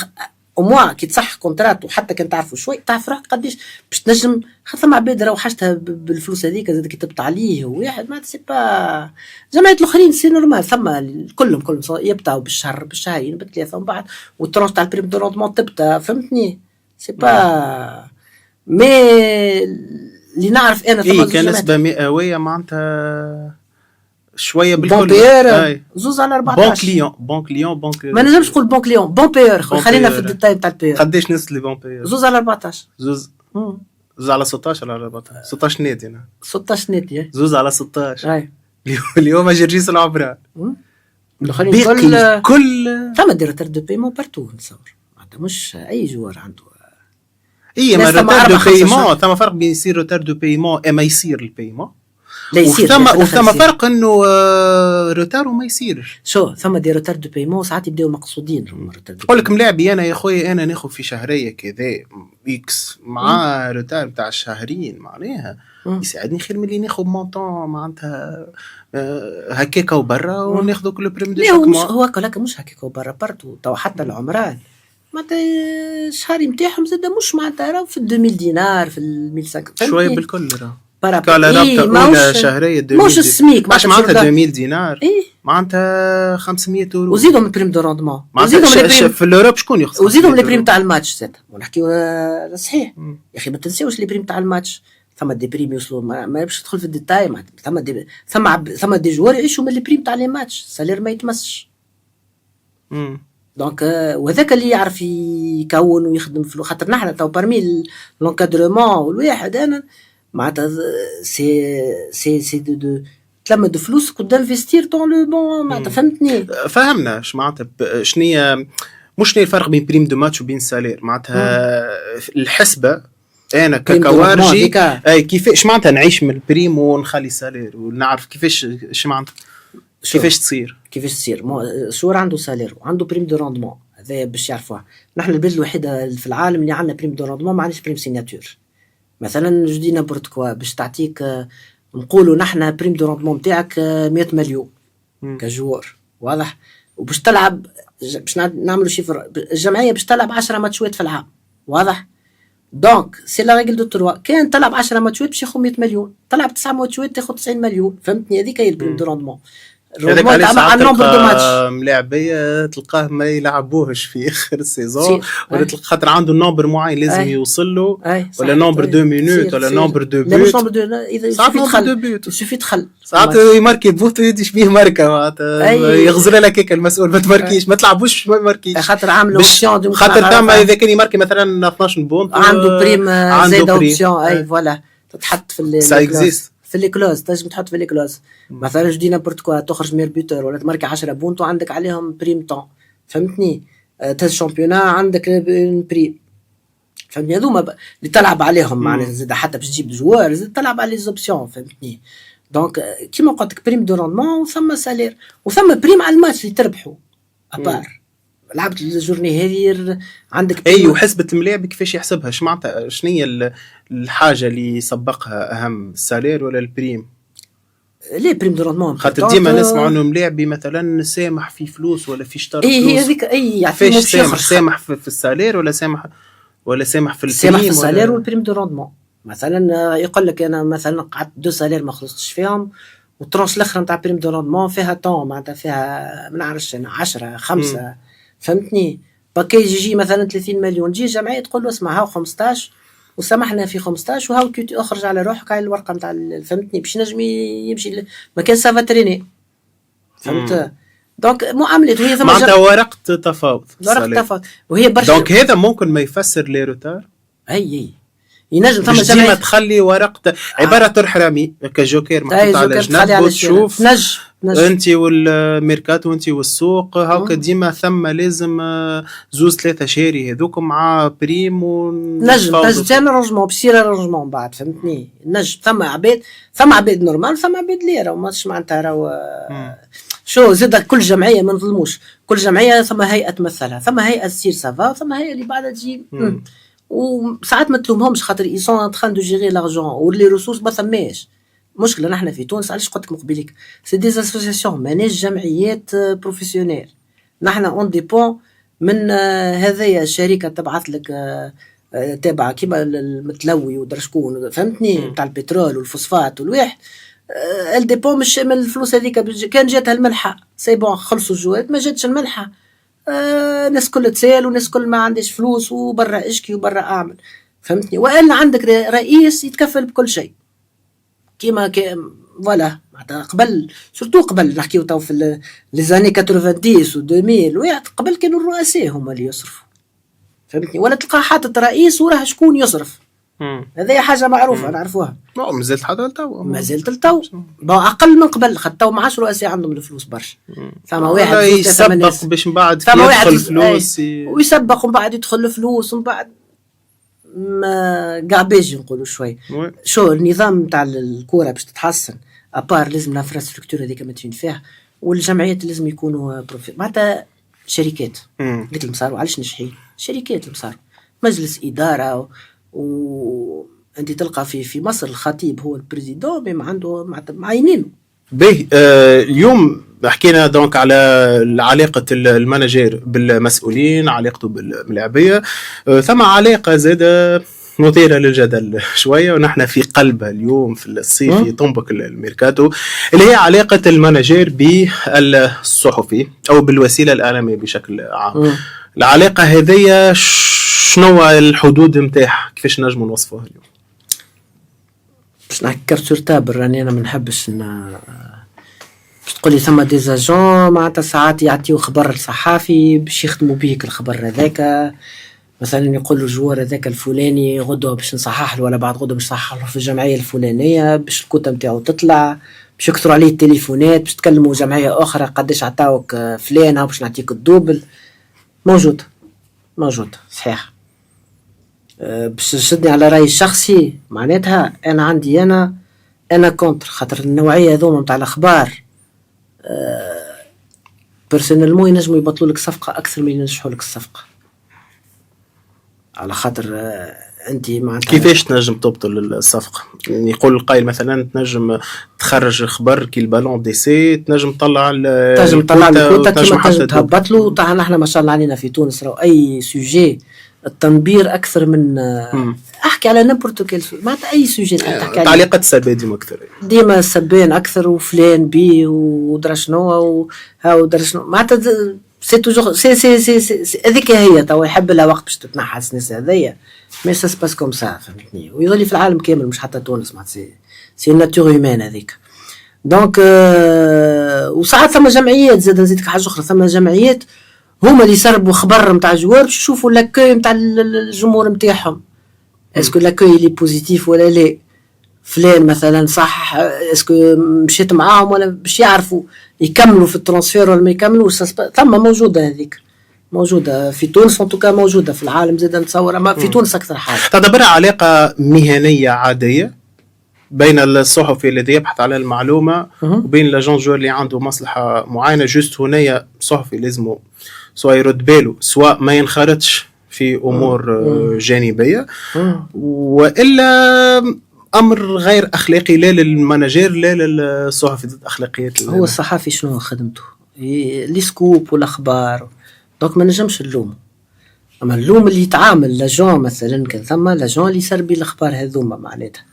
وموا كي تصح كونترات وحتى كان تعرفوا شوي تعرف روحك قديش باش تنجم. خاطر مع عباد راهو حاجتها بالفلوس هذيك زاد كي تبط عليه واحد ما سي با جماعه الاخرين سي نورمال ثم كلهم يبطاو بالشهرين بالثلاثه ومن بعد والترونش تاع البريم دو روندمون تبدا فهمتني سي با مي اللي نعرف انا ثم كنسبه مئويه معناتها شويه بالكل زوز على 14 بون كليون ما نجمش نقول بون كليون بون بيور خلينا في الديتاي تاع البيور. قداش نسبه لي بون بيور؟ زوز على 14 زوز على 16 على 14 16 نادي انا 16 نادي زوز على 16 اي اليوم جرجيس العبران الاخرين كل ثم ديرتر دو بيمون بارتو نتصور معناتها مش اي جوار عنده اي ما روتار دو بيمون ثم فرق بين يصير روتار دو بيمون اما يصير البيمون وثم فرق انه روتار وما يصيرش. شو ثم دي روتار دو بايمون ساعات يبداو مقصودين. نقول لك ملاعبي انا يا خويا انا ناخذ في شهريه كذا اكس مع روتار تاع الشهرين معناها يساعدني خير من اللي ناخذ مونطون معناتها هكاكا وبرا وناخذ كل بريم دو شاك موا. هو هكاك مش هكاكا وبرا برتو تو حتى العمران معناتها الشهري نتاعهم زاد مش معناتها راهو في 2000 دينار في 1500 شويه بالكل راه على رابطه شهريه مش السميك معناتها 2000 دينار معناتها 500 يورو وزيدهم البريم دو روندمون وزيدهم في الاوروب شكون يخسر وزيدهم لي بريم تاع الماتش زاد ونحكيو صحيح يا اخي ما تنساوش لي بريم تاع الماتش ثم دي بريم يوصلوا ما باش تدخل في الديتاي ثم دي جوار يعيشوا من لي بريم تاع لي ماتش سالير ما يتمسش دونك وهذاك اللي يعرف يكون ويخدم في خاطر نحن تو برمي لونكادرومون والواحد انا معناتها سي دو تلمد فلوس كنت انفستير دون لو بون معناتها فهمتني. فهمنا اش معناتها شنية مش شنو الفرق بين بريم دو ماتش وبين سالير معناتها الحسبه انا ككوارجي اي كيفاش معناتها نعيش من البريم ونخلي سالير ونعرف كيفاش اش معناتها كيفاش تصير الصور عنده سالير وعنده بريم دو روندمون هذا باش يعرفوها. نحن البلد الوحيده في العالم اللي عندنا بريم دو روندمون ما عندناش بريم سيناتور. مثلا جدي نابورت كوا باش تعطيك نقولوا نحن بريم دو روندمون نتاعك 100 مليون كجوار واضح وباش تلعب باش نعملوا شيفر الجمعيه باش تلعب 10 ماتشات في العام واضح. دونك سي لا ريغل دو 3 كان تلعب 10 ماتشات باش ياخذ 100 مليون، تلعب 9 ماتشات تاخذ 90 مليون. فهمتني؟ هذيك هي البريم دو روندمون. هذاك على ساعات تلقى ملاعبية تلقاه ما يلعبوهش في اخر السيزون ولا تلقى خاطر عنده نومبر معين لازم يوصل له ولا نومبر دو مينوت ولا نومبر دو بوت. مش نومبر دو اذا سوفي تخل ساعات يماركي بوت يديش بيه ماركه معناتها يغزر لك هيك المسؤول ما تماركيش ما تلعبوش ما ماركيش خاطر عامل اوبسيون خاطر تما اذا كان يماركي مثلا 12 بونت عنده بريم زايد اوبسيون اي فوالا تتحط في لي كلوز تنجم تحط في لي كلوز مثلا جو دي نابورت كوا تخرج مير بيوتور ولا تماركي 10 بونت وعندك عليهم بريم طون. فهمتني؟ تاز شامبيونا عندك بريم. فهمتني؟ هذوما اللي تلعب عليهم معناها زاد حتى باش تجيب جوار زاد تلعب على لي زوبسيون. فهمتني؟ دونك كيما قلت لك بريم دو روندمون وثم سالير وثم بريم على الماتش اللي تربحوا ابار لعبت الجورني هذه عندك اي وحسبة الملاعب كيفاش يحسبها؟ اش معناتها شنو هي الحاجه اللي يسبقها اهم السالير ولا البريم؟ ليه بريم دو روندمون خاطر ديما نسمع انه ملاعبي مثلا سامح في فلوس ولا في شطر فلوس. هي هذيك يعطيك سامح في السالير ولا سامح في البريم؟ سامح في السالير والبريم دو روندمون. مثلا يقول لك انا مثلا قعدت 2 سالير ما خلصتش فيهم والترونش الاخر نتاع بريم دو روندمون فيها طون معناتها فيها ما نعرفش انا 10 5. فهمتني؟ باكيج يجي مثلا 30 مليون تجي الجمعيه تقول له اسمع هاو 15 وسمحنا في 15 وهاو اخرج على روحك هاي الورقه نتاع فهمتني باش نجم يمشي ما كان سافا تريني. فهمت؟ دونك معاملته هي ثم معناتها ورقه تفاوض وهي برشا. دونك هذا ممكن ما يفسر لي روتار. اي ينجم ثم جمعيه ديما تخلي ورقه عباره ترح رامي كجوكير محطوط على جنب وتشوف انت والميركاتو انت والسوق هاكا ديما ثم لازم 2-3 شاري هذوك مع بريم نجم تعمل رونجمون بصير رونجمون بعد. فهمتني؟ نجم ثم عباد نورمال ثم عباد ليره وماش معناتها راهو شو زاد كل جمعيه ما نظلموش كل جمعيه ثم هيئه تمثلها ثم هيئه تصير سافا ثم هيئه اللي بعدها تجي وساعات ما تلومهمش خاطر ايسون ان تران دو جيري لارجون ولي ريسورس ما ثماش مشكله. نحن في تونس علاش قلت لك مقبليك سي دي اسوسياسيون ماناش جمعيات بروفيسيونيل. نحن اون ديبون من هذايا الشركه تبعث لك تابعه كيما المتلوي ودرشكون فهمتني نتاع البترول والفوسفات والواحد الديبون مش من الفلوس هذيك كان جاتها الملحه سي بون خلصوا الجوات ما جاتش الملحه ناس كل تسال وناس كل ما عندش فلوس وبرا اشكي وبرا اعمل. فهمتني؟ والا عندك رئيس يتكفل بكل شيء كيما فوالا معناتها قبل سورتو قبل نحكيو تو في لي زاني 90 و2000 وقت قبل كانوا الرؤساء هما اللي يصرفوا. فهمتني؟ ولا تلقى حاطط رئيس وراه شكون يصرف. هذه حاجه معروفه نعرفوها. مازالت حتى لتو اقل من قبل خاطر ما عادش رؤساء عندهم الفلوس برشا. ثم واحد يسبق باش من بعد يدخل فلوس ويسبق ومن بعد يدخل الفلوس ومن بعد ما قعباج نقولوا شوي. شو النظام نتاع الكوره باش تتحسن ابار لازم الانفراستركتور هذيك ما تفين فيها والجمعيات لازم يكونوا معناتها شركات. قلت لهم صاروا علاش نجحين شركات اللي صاروا مجلس اداره وانت تلقى في مصر الخطيب هو البريزيدون بما عنده معينينه به. اليوم حكينا دونك على علاقة المانجير بالمسؤولين علاقته بالملاعبية ثم علاقة زادة مثيرة للجدل شوية ونحن في قلبها اليوم في الصيف يطنبك الميركاتو اللي هي علاقة المانجير بالصحفي أو بالوسيلة الإعلامية بشكل عام. العلاقة هذه شنو الحدود متاعها كيفاش نجموا نوصفوها اليوم؟ باش نحكي كارتور تابر راني أنا ما نحبش تقولي ثم ديزاجون معناتها ساعات يعطيو خبر الصحافي باش يخدموا بيك الخبر هذاك مثلا يقولوا الجوار هذاك الفلاني غدوه باش نصحح له ولا بعد غدوه باش نصحح له في الجمعيه الفلانيه باش الكوتا نتاعو تطلع باش يكثروا عليه التليفونات باش تكلموا جمعيه اخرى قداش عطاوك فلانه باش نعطيك الدوبل موجود صحيح. باش تشدني على رايي الشخصي معناتها انا عندي انا كونتر خاطر النوعيه هذوما نتاع الاخبار بيرسونيلمون ينجموا يبطلوا لك صفقه اكثر من ينجحوا لك الصفقه على خاطر انت معناتها كيفاش تنجم تبطل الصفقه؟ يعني يقول القائل مثلا تنجم تخرج خبر كي البالون دي سي، تنجم تطلع الكوتا كيما تنجم تهبط له. طبعا احنا ما شاء الله علينا في تونس راهو اي سوجي التنبير اكثر من احكي على نيمبورت كيل معناتها اي سوجي تحكي عليه. تعليقات السلبيه ديما اكثر، ديما السبان اكثر وفلان بي ودرا شنو هاو درا شنو معناتها سي توجور سي هذيك هي توا يحب لها وقت باش تتنحس الناس هذيا مي سا سباس كوم سا فهمتني. ويظل في العالم كامل مش حتى تونس معناتها سي ناتور هيومان هذيك. دونك وساعات ثم جمعيات زاد نزيدك حاجه اخرى، ثم جمعيات هما اللي يسربوا خبر نتاع جوار باش يشوفوا لاكوي نتاع الجمهور نتاعهم، اسكو لاكوي لي بوزيتيف ولا لا، فلان مثلا صح اسكو مشيت معاهم ولا باش يعرفوا يكملوا في الترانسفير ولا ما يكملوش. ثم موجوده هذيك، موجوده في تونس وانتوكا موجوده في العالم زاد نتصور، اما في تونس اكثر حاجه. تعتبرها علاقه مهنيه عاديه بين الصحفي الذي يبحث على المعلومه وبين لاجون جور اللي عنده مصلحه معينه؟ جوست هنا صحفي لازم سواء يرد باله سواء ما ينخرطش في امور جانبيه، والا امر غير اخلاقي لا للمانجير لا للصحفي ضد اخلاقيات. هو الصحفي شنو خدمته؟ لي سكوب والاخبار، دونك ما نجمش نلومه. اما اللوم اللي يتعامل لاجون مثلا كان ثم لاجون اللي يسربي الاخبار هذوما معناتها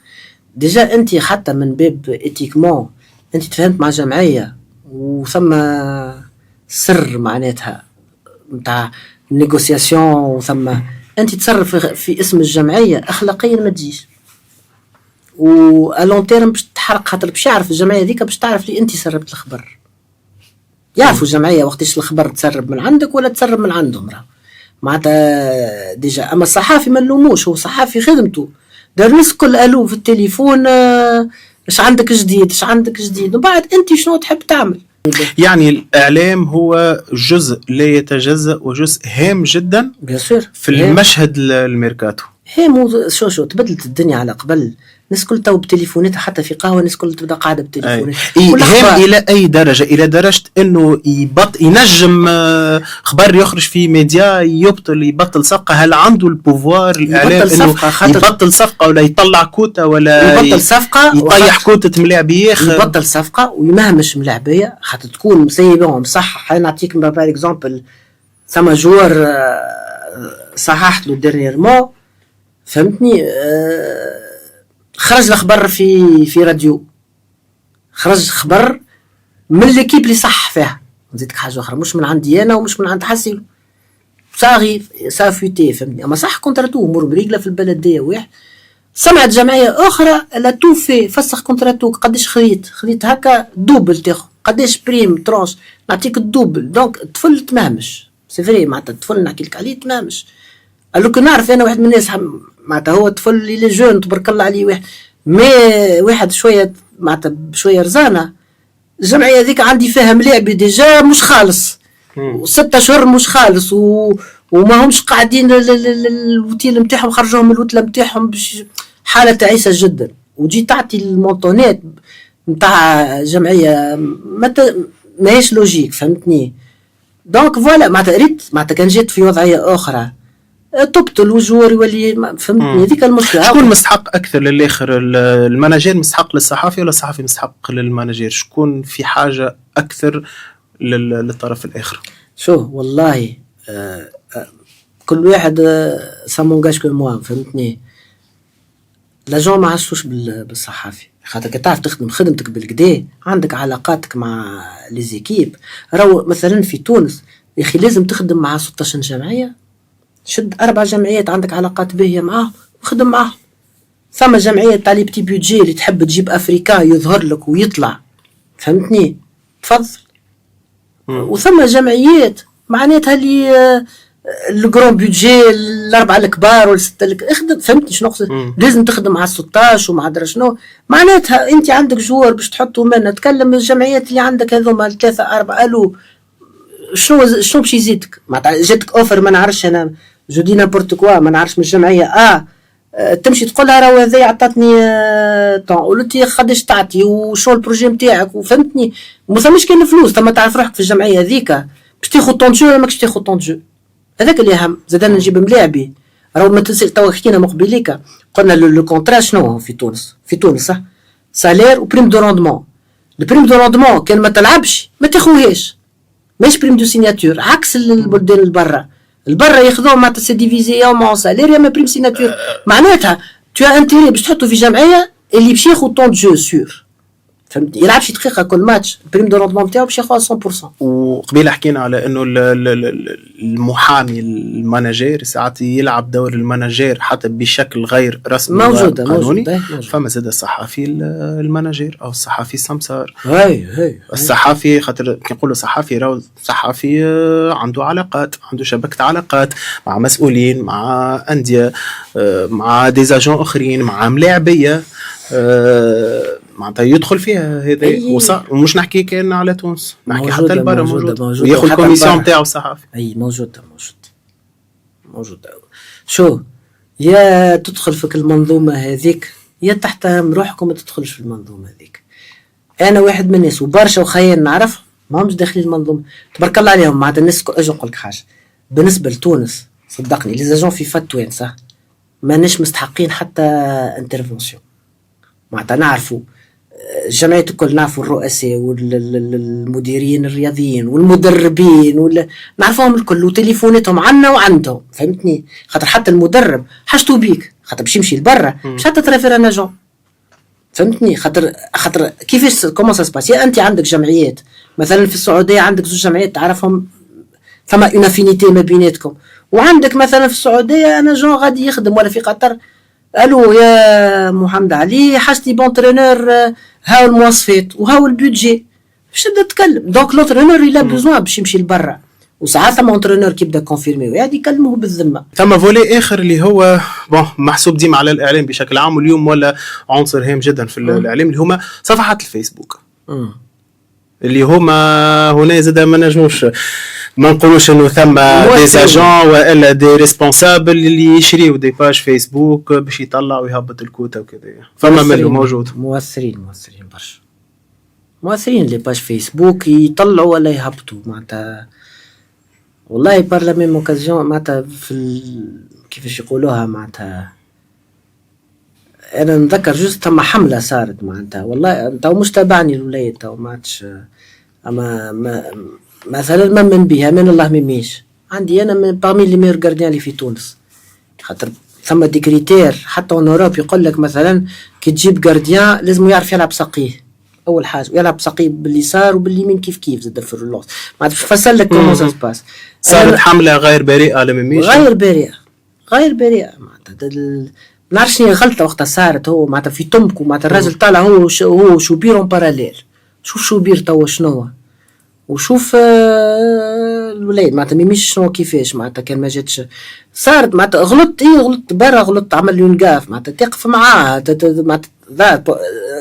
ديجا انت حتى من باب اتيكمون انت تفهمت مع جمعيه وثم سر معناتها نتاع نيغوسياسيون وثم انت تصرف في اسم الجمعيه اخلاقيا ما تجيش والون تيرم باش تحرق، خاطر باش يعرف الجمعيه ذيك باش تعرف لي انت سربت الخبر. يعرفوا الجمعيه وقتاش الخبر تسرب من عندك ولا تسرب من عندهم راه معناتها ديجا. اما الصحافي ما نلوموش، هو صحافي خدمته دار الناس الكل قالوا في التليفون اش عندك جديد اش عندك جديد، وبعد انت شنو تحب تعمل. يعني الاعلام هو جزء لا يتجزأ وجزء هام جدا في المشهد الميركاتو. هام شو تبدلت الدنيا على قبل، الناس كل تو بتليفوناتها حتى في قهوه الناس كل تبدا قاعده بتليفوناتها. هام الى اي درجه؟ الى درجه انه ينجم خبر يخرج في ميديا يبطل صفقه. هل عنده البوفوار الاعلام انه يبطل صفقه ولا يطلع كوتا ولا يبطل صفقه يطيح كوته ملاعبيه؟ يبطل صفقه ويمهمش ملاعبيه حتى تكون مسيبهم صح. نعطيك بار اكزومبل ثم جوار صححت له ديرنييرمون فهمتني، خرج الخبر في راديو، خرج خبر من ليكيب اللي صح فيها. نزيدك حاجه اخرى مش من عندي انا ومش من عند حسين صاغي سافيتي فهمتني. اما صح كونتراتو امور بريقله في البلديه واحد سمعت جمعيه اخرى لا توفي فسخ كونتراتو قداش خذيت هكا دوبل تاخذ قداش بريم ترونش نعطيك الدوبل. دونك الطفل تمهمش سي فري معناتها الطفل نحكي لك عليه تمهمش. قالوا كي نعرف انا واحد من الناس معناتها هو الطفل اللي جون تبارك الله عليه واحد مي واحد شويه معناتها بشويه رزانه. الجمعيه هذيك عندي فيها ملاعبي ديجا مش خالص و6 اشهر مش خالص وما همش قاعدين الوتيل نتاعهم خرجوهم من الوتله نتاعهم حاله تعيسه جدا. وجي تعطي المونطونات نتاع جمعيه ماهيش لوجيك فهمتني. دونك فوالا معناتها ريت معناتها كان جيت في وضعيه اخرى تبطل وجور يولي فهمتني. هذيك المشكله. شكون مستحق اكثر للاخر؟ المانجير مستحق للصحافي ولا الصحافي مستحق للمانجير؟ شكون في حاجه اكثر للطرف الاخر؟ شو والله كل واحد سامونجاج كل موام فهمتني. لاجون ما عاشوش بالصحافي خاطر كتعرف تخدم خدمتك بالكدا عندك علاقاتك مع ليزيكيب. راهو مثلا في تونس يا اخي لازم تخدم مع 16 جمعيه، شد 4 جمعيات عندك علاقات باهيه معاهم وخدم معاهم. ثم جمعيه تاع لي بتي بيدجي اللي تحب تجيب افريكا يظهر لك ويطلع فهمتني تفضل. وثم جمعيات معناتها اللي الجرون بيدجي ال4 الكبار وال6 اخدم فهمتني شنو نقصد. لازم تخدم مع 16 ومع درا شنو معناتها انت عندك جوار باش تحطوا منها. تكلم الجمعيات اللي عندك هذوما 3 4 قالوا شنو باش يزيدك معناتها جاتك اوفر ما نعرفش انا جودي نابورت كوا ما نعرفش من الجمعيه تمشي تقول لها راهو هذا عطاتني طون قلتي قداش تعطي وشو البروجي نتاعك وفهمتني. ما ثماش كاين فلوس ثم تعرف روحك في الجمعيه هذيك باش تاخذ طون جو ولا ماكش تاخذ طون جو. هذاك اللي اهم. زاد نجيب ملاعبي راهو ما تنسى تو حكينا مقبليك قلنا لو كونترا شنو هو في تونس صح سالير وبريم دو روندمون. البريم دو روندمون كان ما تلعبش ما تاخوهاش ماشي بريم دو سيناتور عكس البلدان البرا ياخذوه معناتها سي ديفيزي يا مع سالير يا ما بريم سيناتور معناتها تو انتيري باش تحطه في جمعيه اللي باش ياخذ طون جو سور فهمتني يلعب شي دقيقه كل ماتش البريم دو روندمون نتاعو باش ياخذ 100%. وقبيله حكينا على انه المحامي المانجير ساعات يلعب دور المانجير حتى بشكل غير رسمي قانوني. فما زاد الصحافي المانجير او الصحافي السمسار. هاي الصحافي خاطر كي نقولوا صحافي راهو صحافي عنده علاقات عنده شبكه علاقات مع مسؤولين مع انديه مع ديزاجون اخرين مع ملاعبيه معناتها يدخل فيها هذا ومش نحكي كان على تونس نحكي حتى البرا موجود وياخذ الكوميسيون نتاعو الصحافي. اي موجود شو يا تدخل في المنظومه هذيك يا تحترم روحك وما تدخلش في المنظومه هذيك. انا واحد من الناس وبرشا وخيال نعرف ما همش داخلين المنظومه تبارك الله عليهم معناتها الناس اجي نقول لك حاجه بالنسبه لتونس صدقني لي زاجون في فتوين صح ماناش مستحقين حتى انترفونسيون معناتها نعرفوا الجمعية الكل نعرفوا الرؤساء والمديرين الرياضيين والمدربين نعرفوهم الكل وتليفوناتهم عنا وعندهم فهمتني خاطر حتى المدرب حاجته بيك خاطر باش يمشي لبرا مش حتى ترافير ان اجون فهمتني خاطر كيفاش كومون سا سباس يا انت عندك جمعيات مثلا في السعوديه عندك زوج جمعيات تعرفهم فما اون افينيتي ما بيناتكم وعندك مثلا في السعوديه انا جون غادي يخدم ولا في قطر الو يا محمد علي حاجتي بونترينور هاو المواصفات وهاو البودجي باش تبدا تتكلم دونك لونترينور يلا بزوان باش يمشي لبرا وساعات ثم اونترينور كي يبدا كونفيرمي ويقعد يكلموه بالذمه. ثم فولي اخر اللي هو محسوب ديما على الاعلام بشكل عام واليوم ولا عنصر هام جدا في الاعلام اللي هما صفحات الفيسبوك اللي هما هنا زاد ما نجموش ما نقولوش انه ثم دي زاجون والا دي ريسبونسابل اللي يشريوا دي باج فيسبوك باش يطلع ويهبط الكوتا وكذا فما منه موجود مؤثرين برشا مؤثرين لي باج فيسبوك يطلعوا ولا يهبطوا معناتها والله بار لا ميم اوكازيون معناتها في كيفاش يقولوها معناتها انا نذكر جوست ثم حمله صارت معناتها والله تو مش تابعني الولايات تو ما عادش اما مثلا ما من بها من الله ميميش عندي انا من بارمي لي ميور غارديان اللي في تونس خاطر ثم دي كريتير حتى اون اوروب يقول لك مثلا كي تجيب غارديان لازم يعرف يلعب ساقيه اول حاجه ويلعب ساقيه باليسار وباليمين كيف زاد في الرولوس ما تفسر لك كومون سا سباس. صارت حمله غير بريئه لميميش غير بريئه معناتها نعرف شنو غلطه وقتها صارت هو معناتها في تمك ومعناتها الراجل طالع هو شوبير اون باراليل شوف شوبير توا شنو وشوف الولايات معناتها ميميش شنو كيفاش معناتها كان ما جاتش صارت معناتها غلط برا غلط عمل ينقاف معناتها تقف معاه معناتها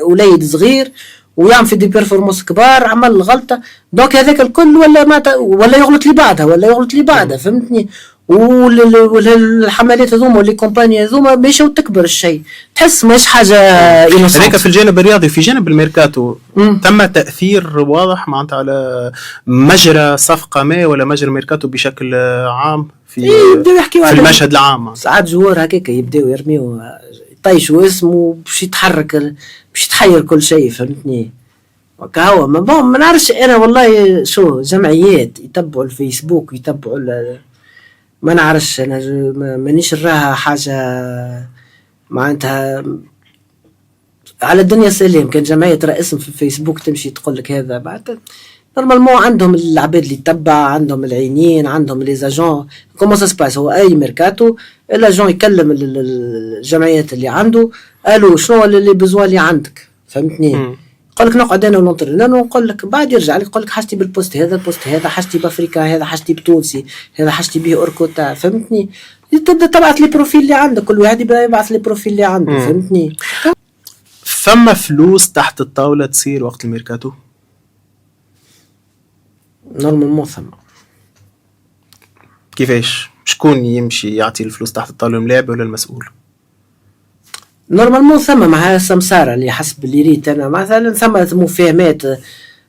وليد صغير ويعمل في دي بيرفورمانس كبار عمل غلطه دونك هذاك الكل ولا يغلط لي بعدها فهمتني. والحملات هذوما واللي كومباني هذوما ماشيو تكبر الشيء تحس ماش حاجه هذاك في الجانب الرياضي. في جانب الميركاتو تم تاثير واضح معناتها على مجرى صفقه ما ولا مجرى ميركاتو بشكل عام في المشهد العام ساعات جوار هكاك يبداو يرميو يطيشوا اسمه باش يتحرك باش يتحير كل شيء فهمتني وكهو ما نعرفش انا والله شو جمعيات يتبعوا الفيسبوك يتبعوا ما نعرفش انا مانيش نراها حاجه معناتها على الدنيا سلام. كان جمعيه ترى اسم في الفيسبوك تمشي تقول لك هذا بعد نورمالمون عندهم العباد اللي تتبع عندهم العينين عندهم لي زاجون كومون سا سباس هو اي ميركاتو الاجون يكلم الجمعيات اللي عنده قالوا شنو اللي بزوا اللي عندك فهمتني يقول لك نقعد انا ونونترينر ونقول لك بعد يرجع لك يقول لك حاجتي بالبوست هذا حاجتي بافريكا هذا حاجتي بتونسي هذا حاجتي به اوركوتا فهمتني تبدا تبعث لي بروفيل اللي عندك كل واحد يبعث لي بروفيل اللي عنده فهمتني. ثم فلوس تحت الطاوله تصير وقت الميركاتو نورمالمون ثم كيفاش شكون يمشي يعطي الفلوس تحت الطاوله الملاعب ولا المسؤول؟ نورمالمون ثم مع السمساره اللي حسب اللي ريت انا مثلا ثم مفاهمات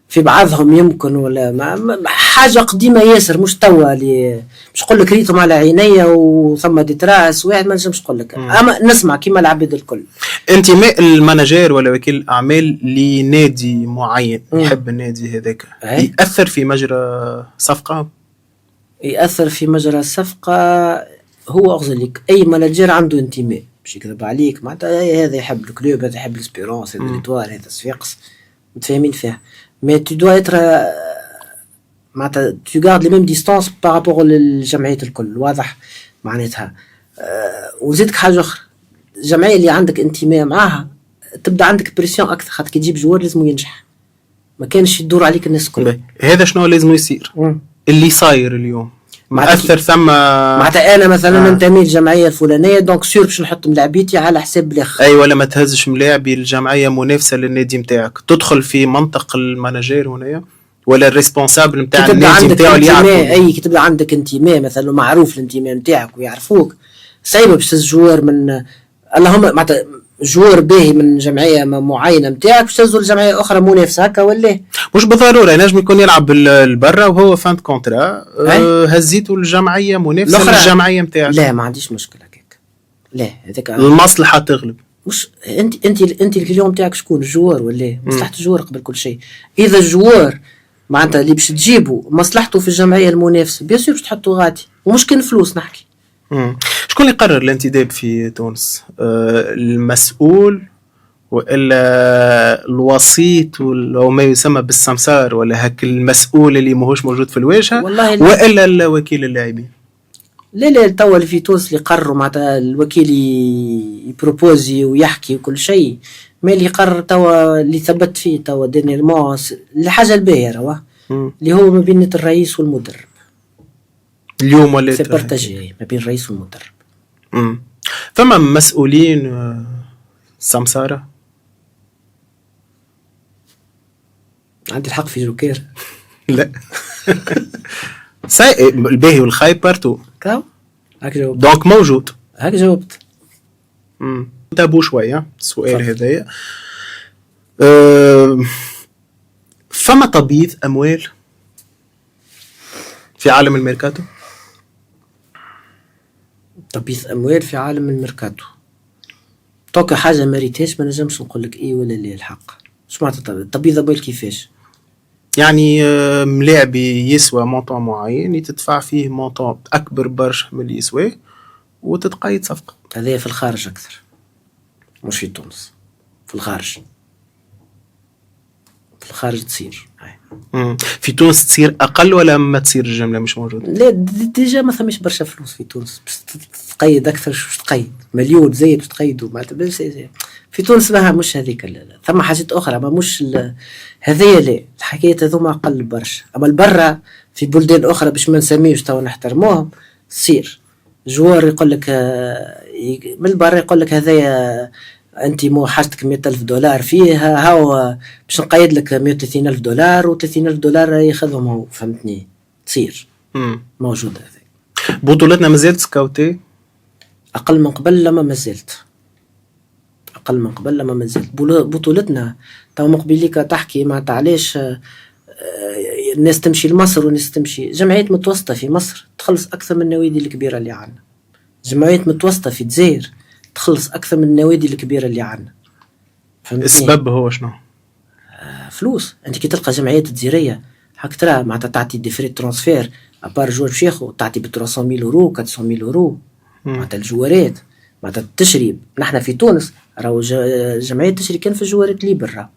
في بعضهم يمكن ولا حاجه قديمه ياسر، مش توا اللي مش نقول لك ريتهم على عينيا وثم ديتراس واحد ما نجمش نقول لك، اما نسمع كيما العباد الكل. انتماء المانجير ولا وكيل الاعمال لنادي معين يحب النادي هذاك ياثر في مجرى صفقه؟ ياثر في مجرى الصفقه. هو اغزلك اي مانجير عنده انتماء، مش يكذب عليك معناتها هذا يحب الكلوب، هذا يحب الاسبيرونس، هذا ليتوار، هذا صفاقس، متفاهمين فيها. مي تو دوا اتر معناتها تو غارد لي ميم ديستانس بارابور للجمعية الكل، واضح معناتها. وزيدك حاجة أخرى، الجمعية اللي عندك انتماء معاها تبدا عندك بريسيون أكثر، خاطر كي تجيب جوار لازم ينجح، ما كانش يدور عليك الناس الكل. هذا شنو لازم يصير؟ اللي صاير اليوم مؤثر ثم معناتها انا مثلا ننتمي للجمعيه الفلانيه دونك سور باش نحط ملاعبيتي على حساب الاخر. اي ولا ما تهزش ملاعبي الجمعيه منافسه للنادي نتاعك، تدخل في منطق المانجير هنايا ولا الريسبونسابل نتاع النادي نتاعو اللي يعرفوا. اي كي تبدا عندك انتماء مثلا معروف الانتماء نتاعك ويعرفوك، صعيبه باش تهز جوار من اللهم معناتها جوار باهي من جمعيه معينه نتاعك باش تهزوا لجمعيه اخرى منافسه هكا ولا مش بالضروره، ينجم يكون يلعب البرا وهو فانت كونترا هزيته الجمعيه منافسه للجمعيه نتاعك. لا ما عنديش مشكله هكاك، لا هذاك المصلحه تغلب. مش انت اليوم نتاعك شكون الجوار ولا مصلحه الجوار قبل كل شيء. اذا الجوار معناتها اللي باش تجيبه مصلحته في الجمعيه المنافسه بيان سور باش تحطوا غادي، ومش كان فلوس نحكي. شكون اللي قرر الانتداب في تونس؟ المسؤول ولا الوسيط أو ما يسمى بالسمسار ولا هك المسؤول اللي ماهوش موجود في الواجهة ولا الوكيل اللاعبين؟ لا توا اللي في تونس اللي قرروا معناتها الوكيل يبروبوزي ويحكي وكل شيء، ما اللي قرر توا اللي ثبت فيه توا دينيرمون الحاجة الباهرة اللي هو ما بين الرئيس والمدرب اليوم ولا سيبارتاجي ما بين الرئيس والمدرب. ثم مسؤولين سمسارة. عندي الحق في جوكير؟ لا الباهي والخايب بارتو كاو هاك جاوبت. دونك موجود هاك جاوبت. تابو شوية السؤال هذايا. فما تبييض أموال في عالم الميركاتو؟ تبييض أموال في عالم الميركاتو توك حاجة ماريتاش ما نجمش نقول لك إيه ولا لا. الحق شو معناتها تبييض أموال كيفاش؟ يعني ملاعبي يسوى مونطون معين يتدفع فيه مونطون أكبر برشا من اللي يسواه وتتقيد صفقة. هذا في الخارج أكثر مش في تونس. في الخارج تصير في تونس تصير أقل ولا ما تصير الجملة مش موجودة؟ لا ديجا ما ثمش برشا فلوس في تونس بس تقيد أكثر. شو تقيد مليون زي باش تقيدوا معناتها في تونس ما مش هذيك. لا ثم حاجات أخرى ما مش هذيا. لا الحكاية هذوما أقل برشا. أما البرة في بلدان أخرى باش ما نسميوش توا نحترموهم تصير جوار يقول لك من البرة يقول لك هذايا انت مو حاجتك 100,000 دولار فيها هاو باش نقيد لك 130,000 دولار و30,000 ياخذهم هو. فهمتني؟ تصير موجودة هذه. بطولتنا مازالت سكاوتي أقل من قبل لما مازالت بطولتنا تو مقبليك تحكي ما تعليش الناس تمشي لمصر والناس تمشي. جمعيات متوسطة في مصر تخلص أكثر من النوادي الكبيرة اللي عنا. جمعيات متوسطة في الجزائر تخلص أكثر من النوادي الكبيرة اللي عنا. السبب هو شنو؟ فلوس. أنت كي تلقى جمعيات الجزائرية هاك ترى معناتها تعطي دي فري ترانسفير أبار جوار شيخو تعطي ب 300,000 يورو 400,000 يورو معناتها الجوارات معناتها تشري. نحن في تونس راهو جمعية تشري كان في الجوارات ليبر